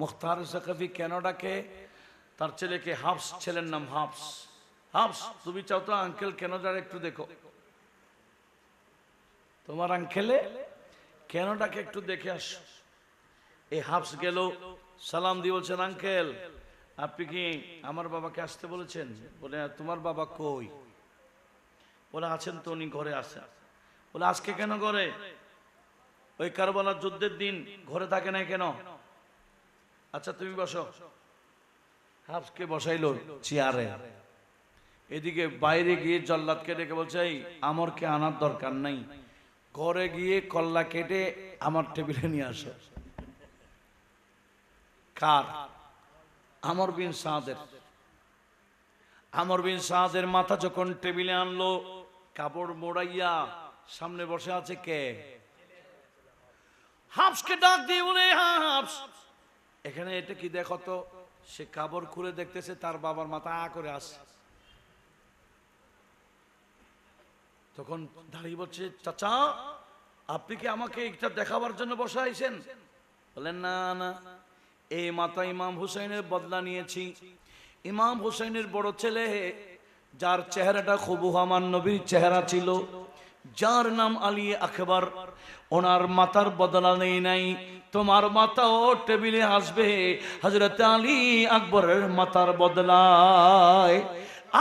মুখতার সাকফি কেন ডাকে? তার ছেলেকে হাফস, ছেলের নাম হাফস। হাফস, তুমি চাও তো আঙ্কেল কেন ডাকে একটু দেখো, তোমার আঙ্কেলে কেন ডাকে একটু দেখে আস। এই হাফস গেল, সালাম দিয়ে বলছেন আঙ্কেল আপনি কি আমার বাবাকে আসতে বলেছেন? বলে তোমার বাবা কই? বলে আছেন তো, উনি ঘরে আছেন। বলে আজকে কেন ঘরে? ওই কারবালার যুদ্ধের দিন ঘরে থাকে না কেন? আচ্ছা তুমি বসো। হাফসকে বসাইলো চেয়ারে। এদিকে বাইরে গিয়ে জল্লাদকে ডেকে বলছে এই আমরকে আনার দরকার নাই, ঘরে গিয়ে কল্লা কেটে আমার টেবিলে নিয়ে আসো। কার? আমর বিন সাদের। আমর বিন সাদের মাথা যখন টেবিলে আনলো, কাপড় মোড়াইয়া সামনে বসে আছে কে? হাফসকে ডাক দিয়ে বলে হাফস এখানে এটা কি দেখো তো। সে কাপড় খুলে দেখতেছে তার বাবার মাথা করে আসে। তখন দাঁড়িয়ে বলছে চাচা আপনি কি আমাকে এটা দেখাবার জন্য বসাইছেন? বলেন না না, এই মাথা ইমাম হুসাইনের বদলা নিয়েছি। ইমাম হুসাইনের বড় ছেলে, যার চেহারাটা হুবহু আমার নবীর চেহারা ছিল, যার নাম আলী আকবর, ওনার মাথার বদলা নেই নাই। তোমার মাথাও টেবিলে আসবে হযরত আলী আকবরের মাথার বদলায়।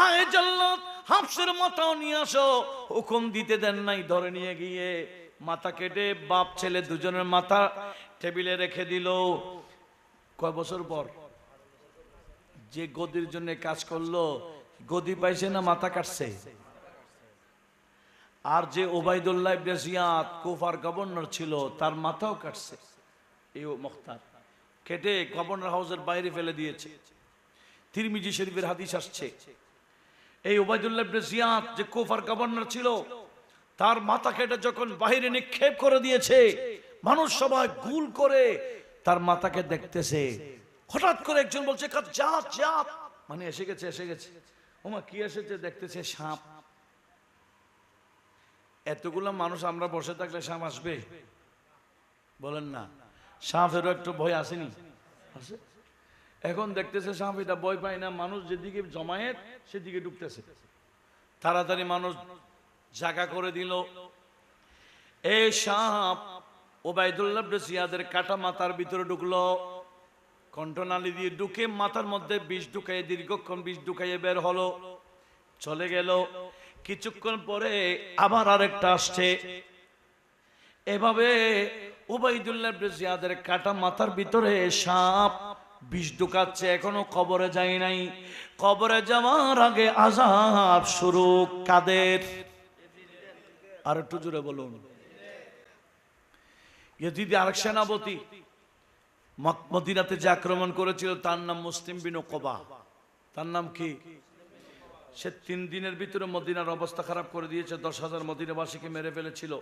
আয় জল্লাদ হাফসের মাথাও নিয়ে আসো। হুকুম দিতে দেন নাই, ধরে নিয়ে গিয়ে মাথা কেটে বাপ ছেলে দুজনের মাথা টেবিলে রেখে দিল। কয় বছর পর? যে গদির জন্য কাজ করলো, গদি পাইছে না মাথা কাটছে? আর যে উবাইদুল্লাহ ইবনে জিয়াদ কুফার গভর্নর ছিল, তার মাথাও কাটছে এই মুখতার, কেটে গভর্নর হাউসের বাইরে ফেলে দিয়েছে। তিরমিজি শরীফের হাদিস আসছে, এই উবাইদুল্লাহ ইবনে জিয়াদ যে কুফার গভর্নর ছিল, তার মাথা কেটে যখন বাইরে নিক্ষেপ করে দিয়েছে, মানুষ সবাই গুল করে তার মাথাকে দেখতেছে। হঠাৎ করে একজন বলছে কাজ্জাত জাত, মানে এসে গেছে এসে গেছে। ওমা কি এসেছে? দেখতেছে সাপ। এতগুলো মানুষ আমরা বসে থাকলে সাপ আসবে? বলেন না। সাপেরও একটু ভয় আসেনি? আছে। এখন দেখতেছে সাপ, এটা ভয় পায় না। মানুষ যেদিকে জমায়েত সেদিকে ঢুকতেছে। তাড়াতাড়ি মানুষ জায়গা করে দিল। এই সাপ উবাইদুল্লাহ ইবনে জিয়াদের কাটা মাথার ভিতরে ঢুকলো, কণ্ঠনালী দিয়ে ঢুকে মাথার মধ্যে বিষ ঢুকাইয়ে, দীর্ঘক্ষণ বিষ ঢুকাইয়ে বের হলো, চলে গেল। কিছুক্ষণ পরে আবার আরেকটা আসছে। এভাবে উবাইদুল্লাহ ইবনে জিয়াদের কাটা মাথার ভিতরে সাপ বিষ ঢুকাচ্ছে, এখনো কবরে যায় নাই। কবরে যাওয়ার আগে আযাব শুরু কাদের? আর একটু জোরে বলুন। ইয়াজিদ আরেক সেনাপতি মদিনাতে যে আক্রমণ করেছিল, তার নাম মুসলিম বিন উকবা। তার নাম কি? সে 3 দিনের ভিতরে মদিনার অবস্থা খারাপ করে দিয়েছে, 10,000 মদিনাবাসীকে মেরে ফেলেছিল।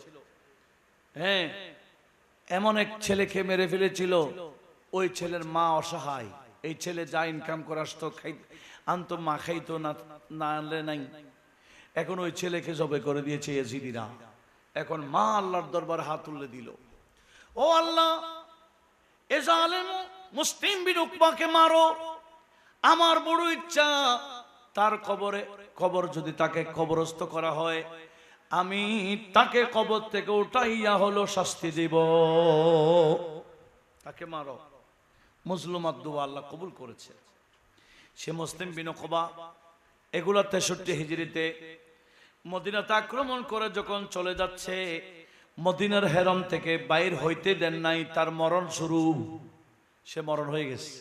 হ্যাঁ, এমন এক ছেলেকে মেরে ফেলেছিল, ওই ছেলের মা অসহায়। এই ছেলে যা ইনকাম করে আসতো আনতো, মা খাইতো না, না আনলে নাই। এখন ওই ছেলেকে জবে করে দিয়েছে ইয়াজিদিরা। এখন মা আল্লাহর দরবারে হাত তুলে দিল, ও আল্লাহ, এ জালেম মুসলিম বিন উকবাকে মারো, আমার বড় ইচ্ছা তার কবর যদি তাকে কবরস্থ করা হয়, আমি তাকে কবর থেকে উঠাইয়া হলো শাস্তি দিব। তাকে মারো। মজলুমাত দোয়া আল্লাহ কবুল করেছে। সে মুসলিম বিন উকবা এগুলা 63 হিজরিতে মদিনাতে আক্রমণ করে যখন চলে যাচ্ছে, মদিনার হেরম থেকে বাইর হইতে দেন নাই, তার মরণ শুরু। সে মরণ হয়ে গেছে।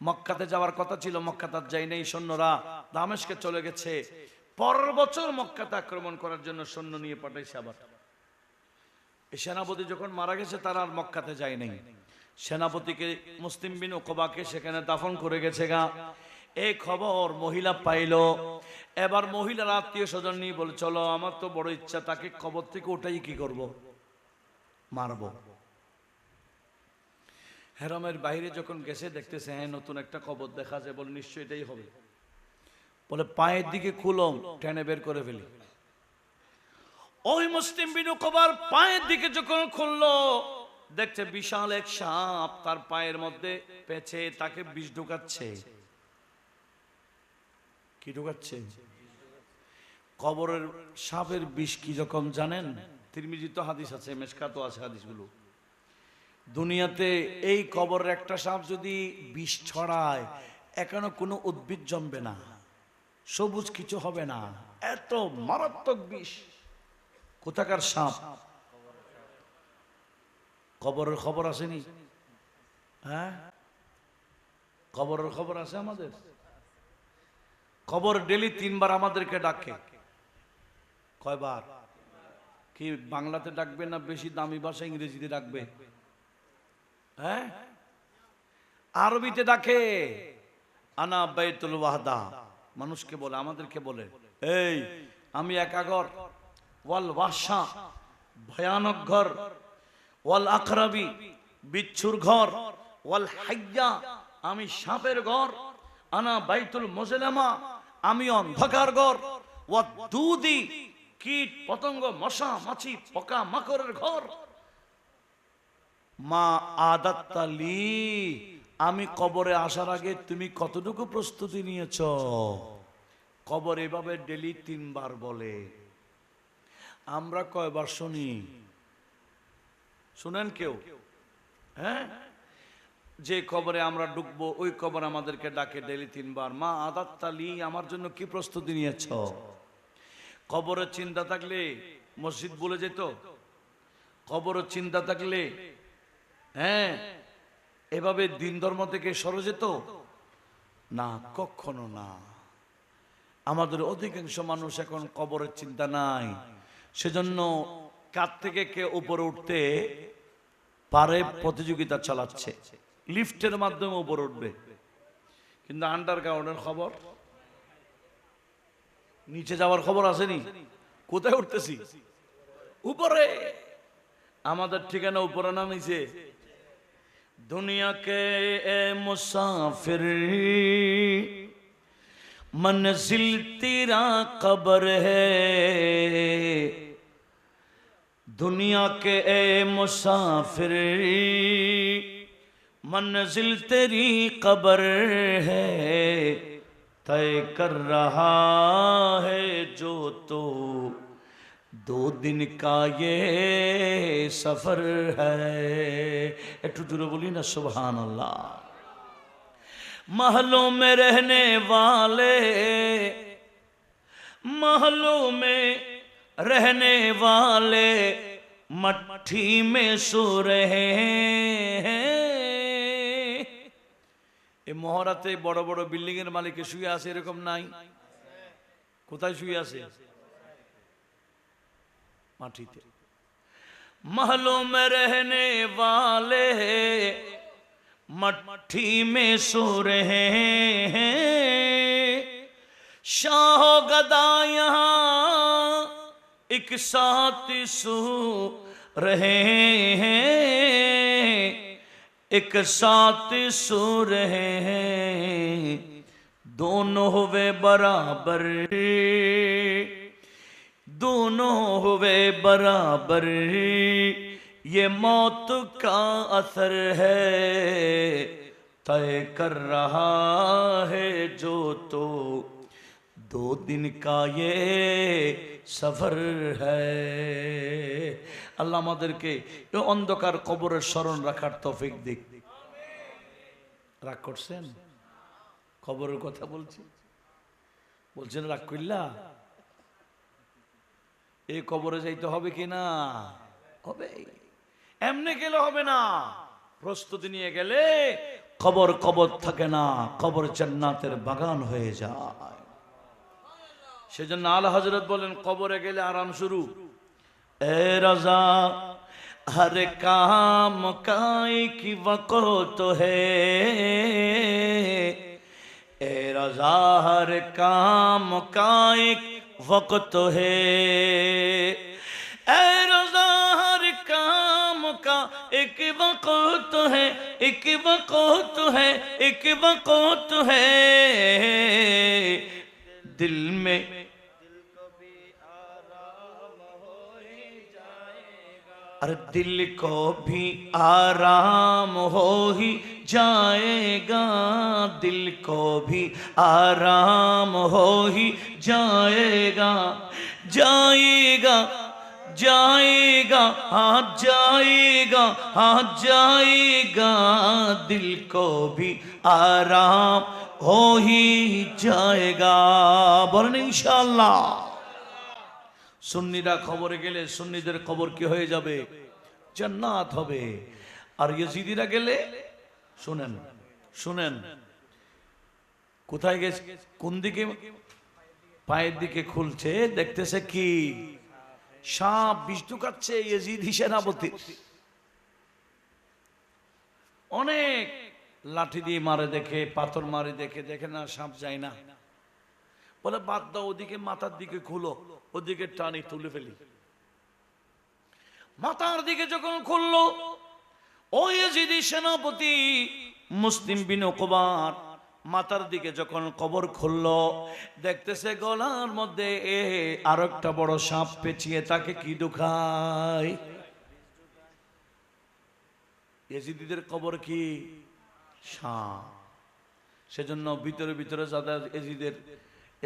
মক্কাতে যাওয়ার কথা ছিল, মক্কাতে যাই নাই, সৈন্যরা দামেস্কে চলে গেছে। পরের বছর মক্কাতে আক্রমণ করার জন্য সৈন্য নিয়ে পাঠাইছে। আবার এই সেনাপতি যখন মারা গেছে, তারা আর মক্কাতে যায় নাই। সেনাপতিকে মুসলিম বিন উকবাকে সেখানে দাফন করে গেছে গা। এই খবর মহিলা পাইল। এবার মহিলার আত্মীয় স্বজন নিয়ে বলে, চলো, আমার তো বড় ইচ্ছা তাকে কবর থেকে ওটাই কি করব, মারবো। হেরমের বাইরে যখন গেছে, দেখতেছে হ্যাঁ নতুন একটা কবর দেখা যায়, বলে নিশ্চয়ই এটাই হবে। বলে পায়ের দিকে খুলম, টেনে বের করে ফেলি। ওই মুসলিম বিন উকবার পায়ের দিকে যখন খুললো, দেখছে বিশাল এক সাপ তার পায়ের মধ্যে পেঁচে তাকে বিষ ঢুকাচ্ছে। কি ঢুকাচ্ছে? কবরের সাপের বিষ কি রকম জানেন? তিরমিজিতে হাদিস আছে, মেশকাতো আছে হাদিসগুলো। দুনিয়াতে এই কবরের একটা সাপ যদি বিষ ছড়ায়, এখনো কোনো উদ্ভিদ জন্মবে না, সবুজ কিছু হবে না, এত মারাত্মক বিষ। কোথাকার সাপ? কবরের খবর আসেনি? হ্যাঁ, কবরের খবর আছে আমাদের। কবর ডেলি 3 বার আমাদেরকে ডাকে। কয়বার? কি বাংলাতে ডাকবে না বেশি দামি ভাষা ইংরেজিতে ডাকবে? হ্যাঁ, আরবিতে ডাকে। আনা বাইতুল ওয়াহদা, মানুষকে বলে, আমাদেরকে বলে, এই আমি একা ঘর। ওয়াল ওয়াহশা, ভয়ানক ঘর। ওয়াল আকরাবি, বিচ্ছুর ঘর। ওয়াল হাইয়া, আমি সাপের ঘর। আনা বাইতুল মুজলামা, আমি অন্ধকার ঘর। ওয়াদ দুদি, কীট পতঙ্গ মশা মাছি পোকা মাকড়ের ঘর। মা আদাত্তালি, আমি কবরে আসার আগে তুমি কতটুকু প্রস্তুতি নিয়েছ? কবর এভাবে ডেলি 3 বার বলে। আমরা কয়বার শুনি? শুনেন কেউ? হ্যাঁ, যে কবরে আমরা ঢুকবো ওই কবর আমাদেরকে ডাকে ডেলি 3 বার, মা আদাত্তালি, আমার জন্য কি প্রস্তুতি নিয়েছ? কবরের চিন্তা থাকলে মসজিদ ভুলে যেত? কবরের চিন্তা থাকলে হ্যাঁ এভাবে দিন ধর্ম থেকে সরে যেত না? কখনো না। আমাদের অধিকাংশ মানুষ এখন কবরের চিন্তা নাই, সেজন্য কার থেকে কে উপরে উঠতে পারে প্রতিযোগিতা চালাচ্ছে। লিফটের মাধ্যমে উপরে উঠবে, কিন্তু আন্ডারগ্রাউন্ডের খবর, নিচে যাওয়ার খবর আসেনি। কোথায় উঠতেছি? উপরে। আমাদের ঠিকানা উপরে না নিচে? दुनिया के ए मुसाफिर मंजिल तेरा कब्र है, दुनिया के ए मुसाफिर मंजिल तेरी कब्र है, तय कर रहा है जो तो 2 दिन का ये सफर है। একটু জোরে বলি না সুবহান আল্লাহ। महलों में रहने वाले, महलों में रहने वाले मट्ठी में सो रहे हैं। এই মহরাতে বড় বড় বিল্ডিং এর মালিক শুয়ে আছে, এরকম নাই? কোথায় শুয়ে আছে? মাটিতে। महलों में रहने वाले मट्ठी में सो रहे हैं। शाह गदा यहाँ एक साथ सो रहे हैं, एक साथ सो रहे हैं, दोनों हुए बराबर, दोनों हुए बराबर, ये मौत का असर है तय कर रहा है जो तो 2 दिन का ये সফর হ্যায়। আল্লাহ আমাদেরকে এই অন্ধকার কবরের স্মরণ রাখার তৌফিক দিক। রাগ করছেন? কবরের কথা বলছি, বলছেন রাগ কইলা? এই কবরে যাইতে হবে কি না? হবে। এমনি গেলে হবে না, প্রস্তুতি নিয়ে গেলে কবর কবর থাকে না, কবর জান্নাতের বাগান হয়ে যায়। সেজন্য আলা হযরত বলেন কবরে গেলে আরাম শুরু। এ রাজা हर काम का एक वक़्त है, ए रज़ा हर काम का एक वक़्त है, ए रज़ा हर काम का एक वक़्त है, एक वक़्त है, एक वक़्त है। दिल में अरे दिल को भी आराम हो ही जाएगा, दिल को भी आराम हो ही जाएगा, जाएगा जाएगा हाँ जाएगा हाँ जाएगा, दिल को भी आराम हो ही जाएगा। बोलें इंशाअल्लाह। সুন্নিরা কবরে গেলে সুন্নিদের কবর কি হয়ে যাবে? জান্নাত হবে। আর ইয়েজিদিরা গেলে শুনেন শুনেন, কোথায় গেছে? কোন দিকে? পায়ের দিকে খুলছে, দেখতেছে কি? সাপ বিষ ঢুকাচ্ছে ইয়েজিদি সেনাপতি। অনেক লাঠি দিয়ে মারে দেখে, পাথর মারে দেখে, দেখে না সাপ যায় না, বলে বাদ দাও, ওদিকে মাথার দিকে খুলো, ওদিকে টানি তুলে ফেলি। মাথার দিকে যখন খুললো, ওই ইয়েজিদি সেনাপতি মুসলিম বিন উকবার মাথার দিকে যখন কবর খুললো, দেখতেছে গলার মধ্যে আর একটা বড় সাপ পেঁচিয়ে তাকে কি ঢুকায়? ইয়েজিদিদের কবর কি? সাপ। সেজন্য ভিতরে ভিতরে যাদের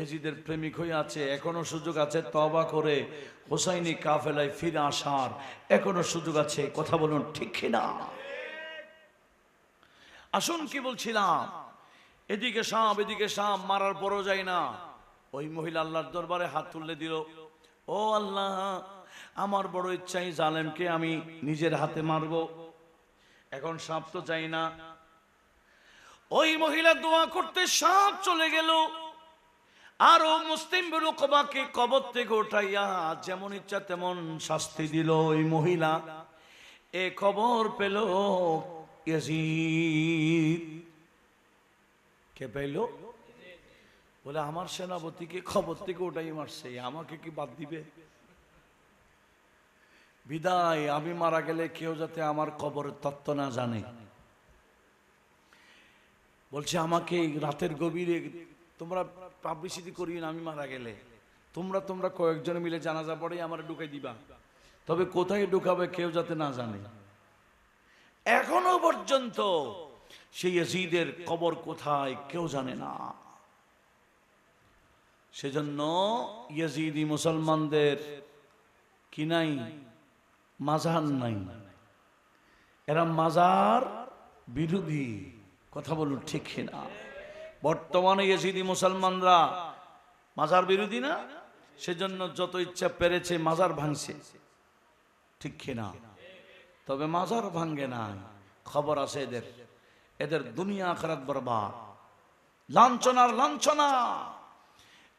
এজিদের প্রেমিক হয়ে আছে, এখনো সুযোগ আছে তওবা করে হুসাইনি কাফেলায় ফিরে আসার, এখনো সুযোগ আছে। কথা বলুন ঠিক কিনা? আসুন, কি বলছিলাম, এদিকে সাপ এদিকে সাপ, মারার পরও যায় না। ওই মহিলা আল্লাহর দরবারে হাত তুলে দিল, ও আল্লাহ, আমার বড় ইচ্ছাই জালেমকে আমি নিজের হাতে মারব, এখন সাপ তো চাই না। ওই মহিলা দোয়া করতে সাপ চলে গেল। আর ও মুসলিম বিন উকবাকে কবর থেকে উঠাইয়া যেমন ইচ্ছা তেমন শাস্তি দিল। ওই মহিলা এ খবর পেল ইয়াজিদ। কে পেল? বলে আমার সেনাপতিকে খবর থেকে উঠাই মারছে, আমাকে কি বাদ দিবে? বিদায়, আমি মারা গেলে কেউ যাতে আমার কবরের তত্ত্ব না জানে। বলছে আমাকে রাতের গভীরে তোমরা পাবলিসিটি করিয়ে না, আমি মারা গেলে তোমরা কয়েকজন মিলে জানাজা পড়ে আমার ঢুকাই দিবা, তবে কোথায় ঢুকাবে কেউ যাতে না জানে। এখনো পর্যন্ত সেই ইয়াজিদের কবর কোথায় কেউ জানে না। সেজন্য ইয়াজিদি মুসলমানদের কি নাই? মাজার নাই। এরা মাজার বিরোধী। কথা বলুন ঠিক না? বর্তমানে ইয়াজিদি মুসলমানরা মাজার বিরোধী না? সেজন্য যত ইচ্ছা পেরেছে মাজার ভাঙছে, ঠিক কিনা? তবে মাজার ভাঙ্গে না, খবর আছে এদের দুনিয়া আখিরাত বরবাদ, লাঞ্ছনার লাঞ্ছনা।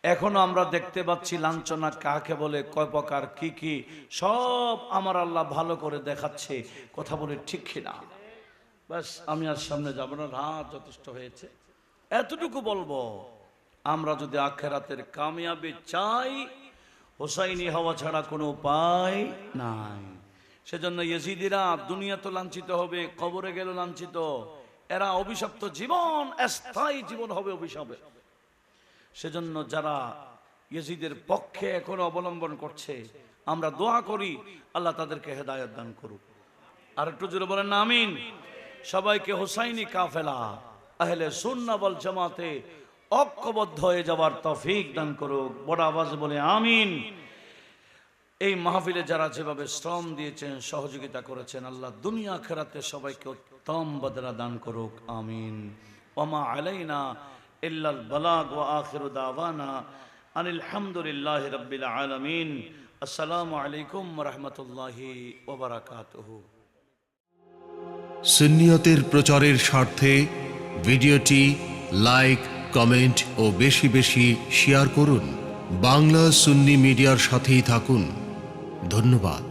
এখনো আমরা দেখতে পাচ্ছি লাঞ্ছনা কাকে বলে, কয় প্রকার, কি কি, সব আমার আল্লাহ ভালো করে দেখাচ্ছে। কথা বলে ঠিক কিনা? বাস, আমি আর সামনে যাব না, রাত যথেষ্ট হয়েছে। এতটুকু বলবো, আমরা যদি আখিরাতের কামিয়াবি চাই, হুসাইনি হওয়া ছাড়া কোনো উপায় নাই। সেজন্য ইয়াজিদিরা দুনিয়া তো লাঞ্ছিত হবে, কবরে গেল লাঞ্ছিত। এরা অভিশপ্ত জীবন, স্থায়ী জীবন হবে অভিশাপে। সেজন্য যারা ইয়াজিদের পক্ষে এখনো অবলম্বন করছে, আমরা দোয়া করি আল্লাহ তাদেরকে হেদায়েত দান করুক। আর একটু জোরে বলেন না আমিন। সবাইকে হুসাইনি কাফেলা আহলে সুন্নাহ ওয়াল জামাতে ঐক্যবদ্ধ হয়ে যাওয়ার তৌফিক দান করুক। বড় আওয়াজে বলে আমিন। এই মাহফিলে যারা যেভাবে শ্রম দিয়েছেন, সহযোগিতা করেছেন, আল্লাহ দুনিয়া আখিরাতে সবাইকে উত্তম বদলা দান করুক, আমিন। ওমা আলাইনা ইল্লাল বালাগ ওয়া আখিরু দাওয়ানা আনিল হামদুলিল্লাহি রাব্বিল আলামিন। আসসালামু আলাইকুম ওয়া রাহমাতুল্লাহি ওয়া বারাকাতুহু। সুন্নিয়তের প্রচারের স্বার্থে ভিডিওটি লাইক, কমেন্ট ও বেশি বেশি শেয়ার করুন। বাংলা সুন্নি মিডিয়ার সাথেই থাকুন। ধন্যবাদ।